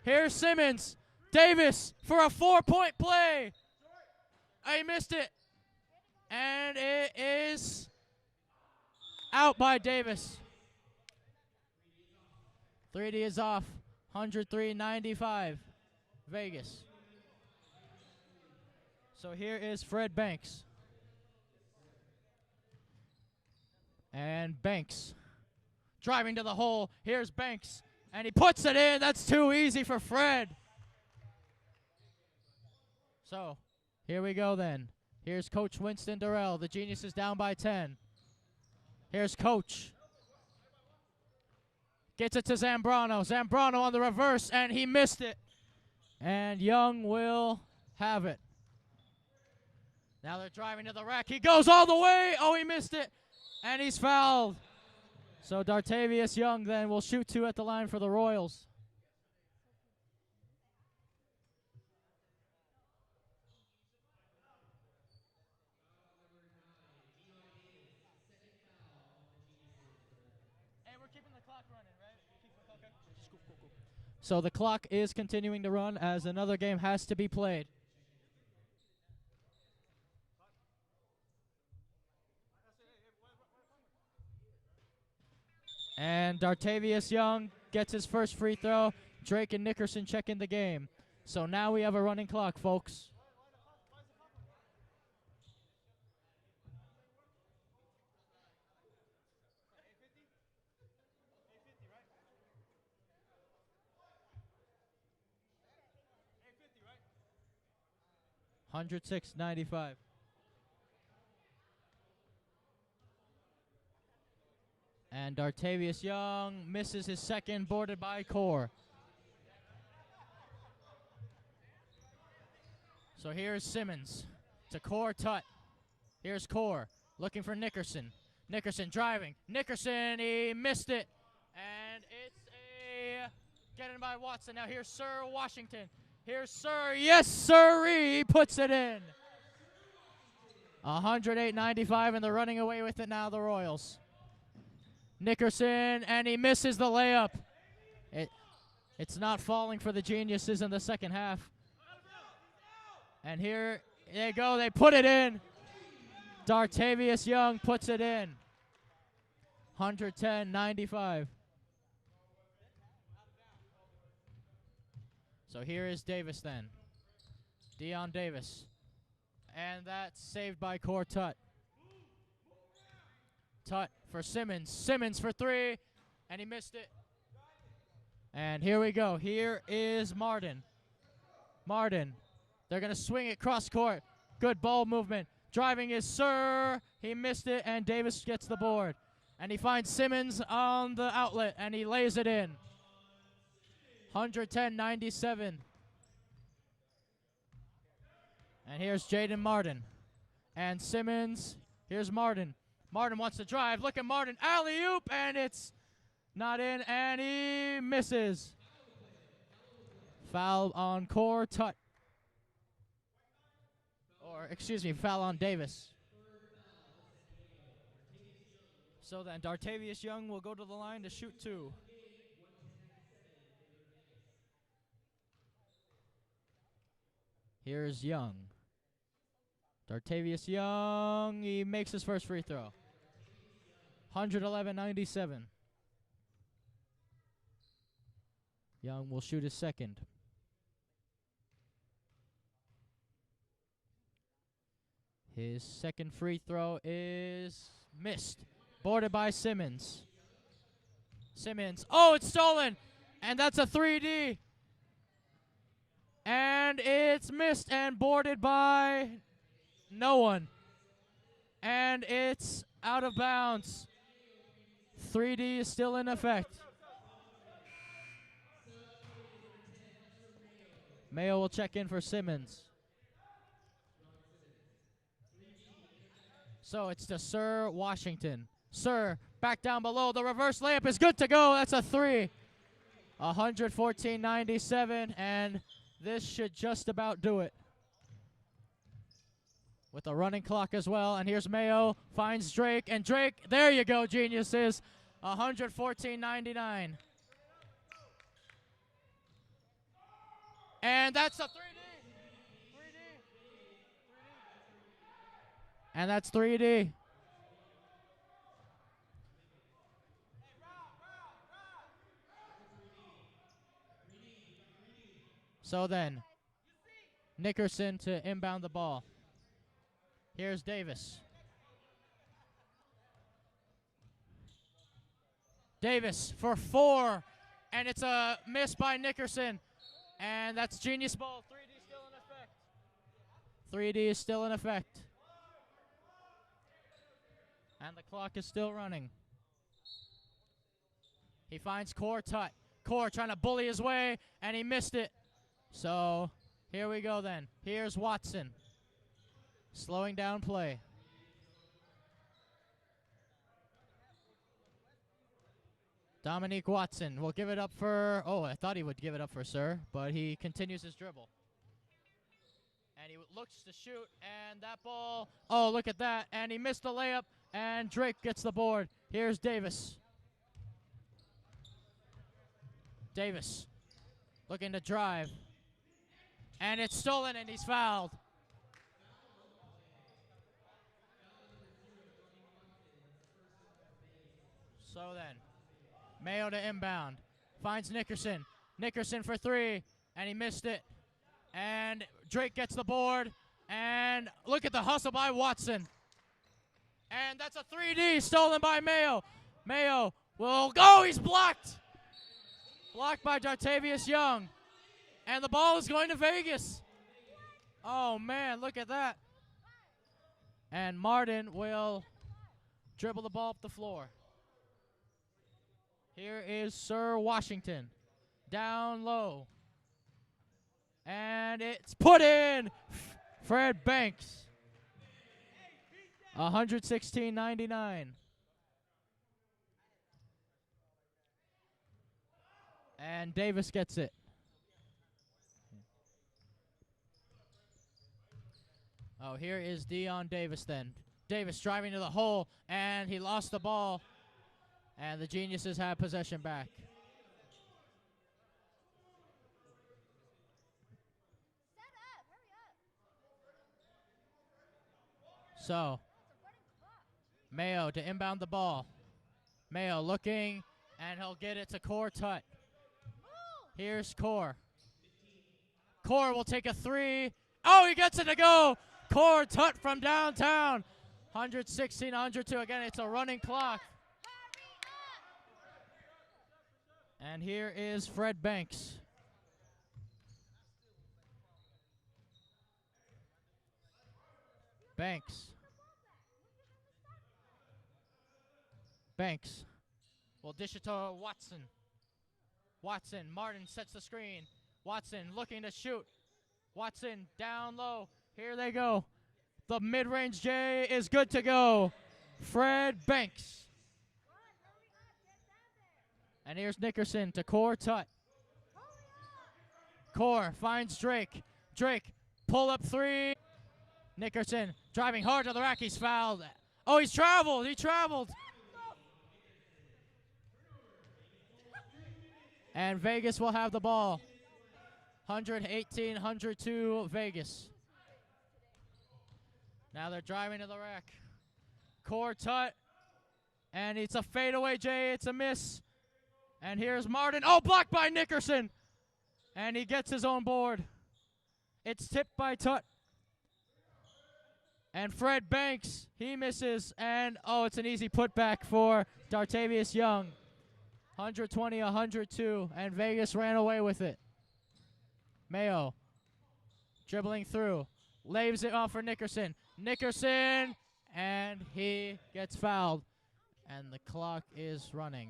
Speaker 5: Here's Simmons. Davis for a 4-point play. He missed it. And it is out by Davis. 3D is off. 103-95 Vegas. So here is Fred Banks. And Banks driving to the hole. Here's Banks. And he puts it in. That's too easy for Fred. So here we go then. Here's Coach Winston Durrell. The Geniuses down by 10. Here's Coach. Gets it to Zambrano. Zambrano on the reverse, and he missed it. And Young will have it. Now they're driving to the rack. He goes all the way. Oh, he missed it. And he's fouled. So Dartavius Young then will shoot two at the line for the Royals. So the clock is continuing to run as another game has to be played. And Dartavius Young gets his first free throw. Drake and Nickerson check in the game. So now we have a running clock, folks. $106.95. And Dartavius Young misses his second, boarded by Khor. So here's Simmons to Khor Tut. Here's Khor looking for Nickerson. Nickerson driving. Nickerson, he missed it. And it's a get in by Watson. Now here's Sir Washington. Here's Sir. Yes, sirree. He puts it in. 108.95, and they're running away with it now, the Royals. Nickerson, and he misses the layup. It's not falling for the Geniuses in the second half. And here There you go. They put it in. Dartavius Young puts it in. 110-95. So here is Davis then. Deion Davis. And that's saved by Khor Tut. Tut for Simmons. Simmons for three. And he missed it. And here we go. Here is Martin. Martin. They're going to swing it cross court. Good ball movement. Driving is Sir. He missed it, and Davis gets the board. And he finds Simmons on the outlet, and he lays it in. 110-97. And here's Jaiden Martin. And Simmons. Here's Martin. Martin wants to drive. Look at Martin. Alley-oop, and it's not in, and he misses. Foul on Khor Tut. Or, excuse me, foul on Davis. So then Dartavius Young will go to the line to shoot two. Here's Young. Dartavius Young, he makes his first free throw. 111-97. Young will shoot his second. His second free throw is missed. Boarded by Simmons. Simmons. Oh, it's stolen. And that's a 3D. And it's missed and boarded by no one. And it's out of bounds. 3D is still in effect. Mayo will check in for Simmons. So it's to Sir Washington. Sir, back down below. The reverse layup is good to go. That's a three. 114-97, and this should just about do it. With a running clock as well. And here's Mayo, finds Drake, and Drake, there you go, Geniuses. 114-99. And that's a 3D. 3D. And that's 3D. So then, Nickerson to inbound the ball. Here's Davis. Davis for four, and it's a miss by Nickerson. And that's genius ball. 3D still in effect. 3D is still in effect. And the clock is still running. He finds Khor Tut. Khor trying to bully his way, and he missed it. So here we go then. Here's Watson. Slowing down play. Dominique Watson will give it up for, oh, I thought he would give it up for Sir, but he continues his dribble. And he looks to shoot, and that ball, oh, look at that. And he missed the layup, and Drake gets the board. Here's Davis. Davis looking to drive. And it's stolen, and he's fouled. So then, Mayo to inbound. Finds Nickerson. Nickerson for three, and he missed it. And Drake gets the board. And look at the hustle by Watson. And that's a 3D stolen by Mayo. Mayo will go. He's blocked. Blocked by Dartavius Young. And the ball is going to Vegas. Oh, man, look at that. And Martin will dribble the ball up the floor. Here is Sir Washington. Down low. And it's put in. Fred Banks. 116-99. And Davis gets it. Oh, here is Deion Davis then. Davis driving to the hole, and he lost the ball. And the Geniuses have possession back. So, Mayo to inbound the ball. Mayo looking, and he'll get it to Khor Tut. Here's Khor. Khor will take a three. Oh, he gets it to go. Khor Tut from downtown. 116, 102. Again, it's a running clock. And here is Fred Banks. Banks will dish it to Watson. Martin sets the screen. Watson looking to shoot. Watson down low. Here they go. The mid-range J is good to go. Fred Banks. And here's Nickerson to Khor Tut. Khor finds Drake. Drake, pull up three. Nickerson driving hard to the rack. He's fouled. Oh, he's traveled. He traveled. And Vegas will have the ball. 118, 102 Vegas. Now they're driving to the rack. Khor Tut. And it's a fadeaway J. It's a miss. And here's Martin. Oh, blocked by Nickerson. And he gets his own board. It's tipped by Tut. And Fred Banks, he misses. And, oh, it's an easy putback for Dartavius Young. 120, 102. And Vegas ran away with it. Mayo dribbling through. Laves it off for Nickerson. Nickerson, and he gets fouled. And the clock is running.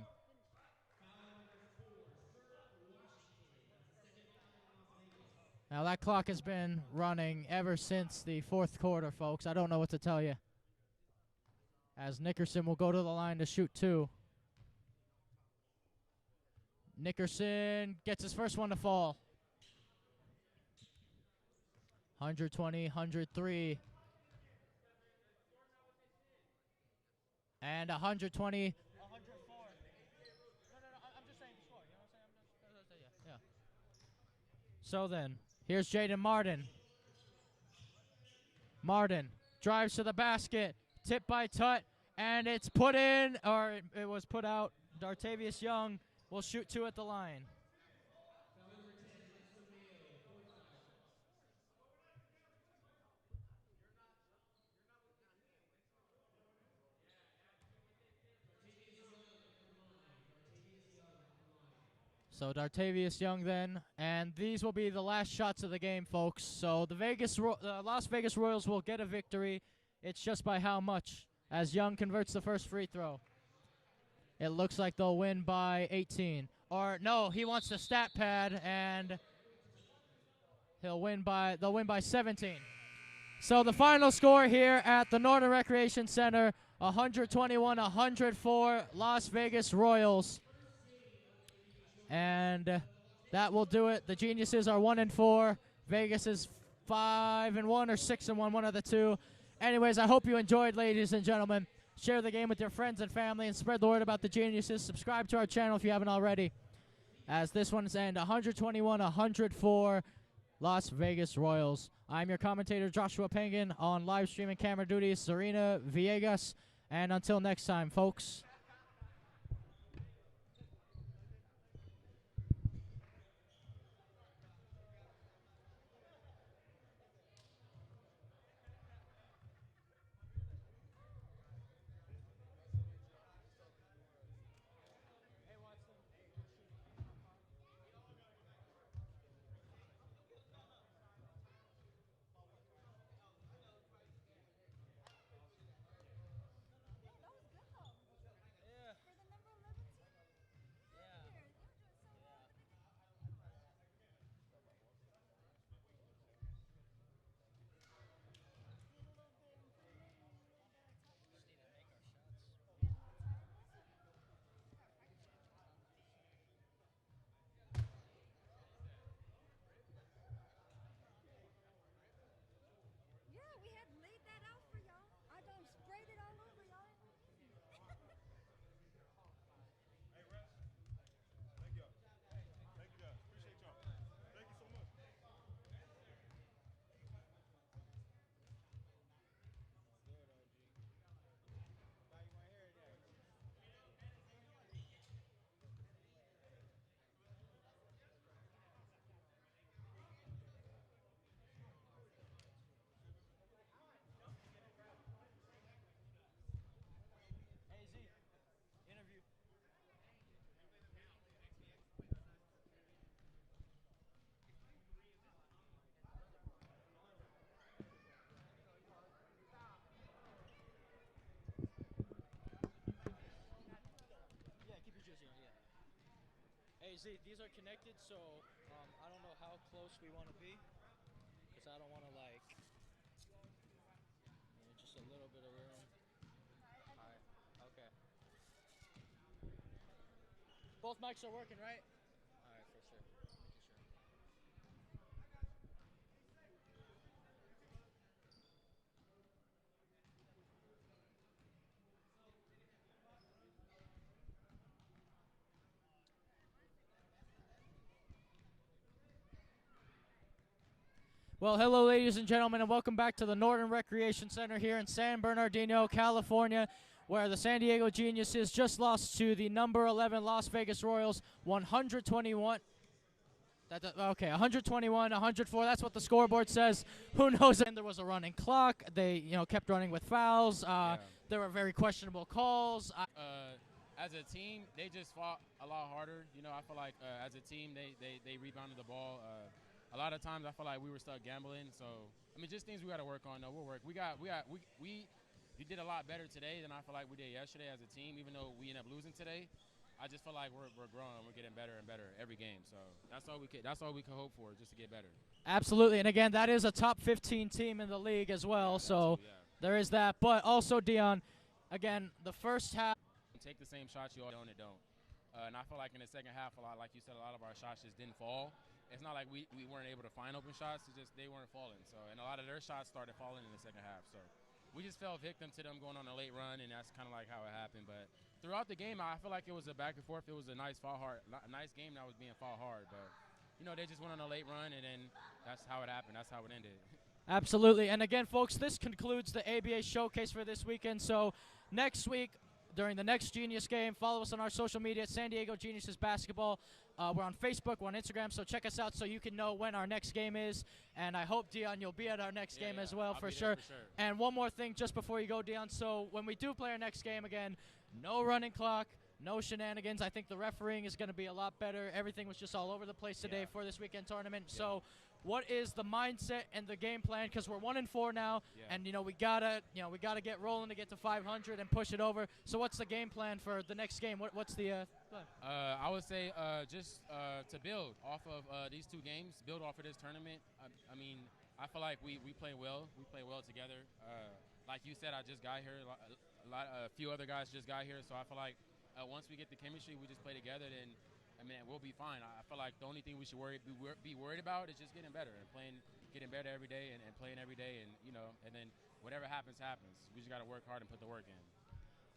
Speaker 5: Now that clock has been running ever since the fourth quarter, folks. I don't know what to tell you. As Nickerson will go to the line to shoot two. Nickerson gets his first one to fall. 120, 103. And 120. 104. No, I'm just saying the score. You know what I'm saying? Yeah. So then, here's Jaiden Martin. Martin drives to the basket. Tipped by Tut. And it's put in, or it was put out. Dartavius Young will shoot two at the line. So Dartavius Young then, and these will be the last shots of the game, folks. So the Las Vegas Royals will get a victory. It's just by how much, as Young converts the first free throw. It looks like they'll win by 18. Or no, he wants the stat pad, and they'll win by 17. So the final score here at the Northern Recreation Center, 121-104 Las Vegas Royals. And that will do it. The Geniuses are 1-4. Vegas is 5-1 or 6-1, one of the two. Anyways, I hope you enjoyed, ladies and gentlemen. Share the game with your friends and family and spread the word about the Geniuses. Subscribe to our channel if you haven't already. As this one's end, 121-104 Las Vegas Royals. I'm your commentator, Joshua Pengen, on live stream and camera duties, Serena Villegas. And until next time, folks. See, these are connected, so I don't know how close we want to be, because I don't want to just a little bit of room. All right. Okay. Both mics are working, right? All right, for sure. Making sure. Well, hello, ladies and gentlemen, and welcome back to the Northern Recreation Center here in San Bernardino, California, where the San Diego Geniuses just lost to the number 11 Las Vegas Royals, 121. 121, 104. That's what the scoreboard says. Who knows? And there was a running clock. They, kept running with fouls. There were very questionable calls.
Speaker 6: As a team, they just fought a lot harder. I feel like as a team, they rebounded the ball. A lot of times, I feel like we were stuck gambling. So, just things we got to work on. No, we'll work. We did a lot better today than I feel like we did yesterday as a team. Even though we ended up losing today, I just feel like we're growing. We're getting better and better every game. So that's all we can hope for, just to get better. Absolutely. And again, that is a top 15 team in the league as well. So there is that. But also, Deion, again, the first half. Take the same shots you all don't. And I feel like in the second half, like you said, a lot of our shots just didn't fall. It's not like we weren't able to find open shots. It's just they weren't falling. So, and a lot of their shots started falling in the second half. So we just fell victim to them going on a late run, and that's kind of like how it happened. But throughout the game, I feel like it was a back and forth. It was a nice game that was being fought hard. But, they just went on a late run, and then that's how it happened. That's how it ended. Absolutely. And again, folks, this concludes the ABA showcase for this weekend. So next week, during the next Genius game, follow us on our social media, San Diego Geniuses Basketball. We're on Facebook, we're on Instagram, so check us out so you can know when our next game is. And I hope, Deion, you'll be at our next game as well, for sure. And one more thing just before you go, Deion. So when we do play our next game again, no running clock, no shenanigans. I think the refereeing is going to be a lot better. Everything was just all over the place today for this weekend tournament. So what is the mindset and the game plan? Because we're 1-4 now, and we gotta get rolling to get to 500 and push it over. So what's the game plan for the next game? What's the plan? I would say just to build off of these two games, build off of this tournament. I feel like we play well. We play well together. Like you said, I just got here. A few other guys just got here, so I feel like once we get the chemistry, we just play together, then we'll be fine. I feel like the only thing we should be worried about is just getting better and getting better every day and playing every day, and and then whatever happens, happens. We just got to work hard and put the work in.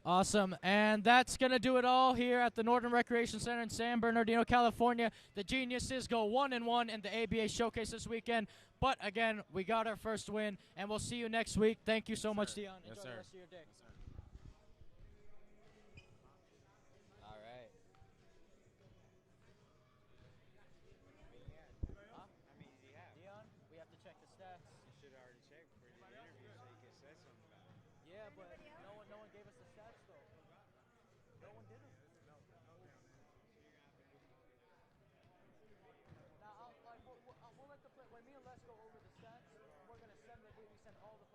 Speaker 6: Awesome, and that's going to do it all here at the Northern Recreation Center in San Bernardino, California. The Geniuses go 1-1 in the ABA Showcase this weekend, but again, we got our first win, and we'll see you next week. Thank you so much, Deion. Enjoy the rest of your day. Yes, sir.
Speaker 1: All right.
Speaker 3: How many do you have?
Speaker 5: Deion, we have to check the stats.
Speaker 3: You should have already checked before you did the interview so you could say something about it.
Speaker 5: Yeah, but no one gave us the stats, though. No one did them. Now, we'll let the play. When me and Les go over the stats, we're going to send all the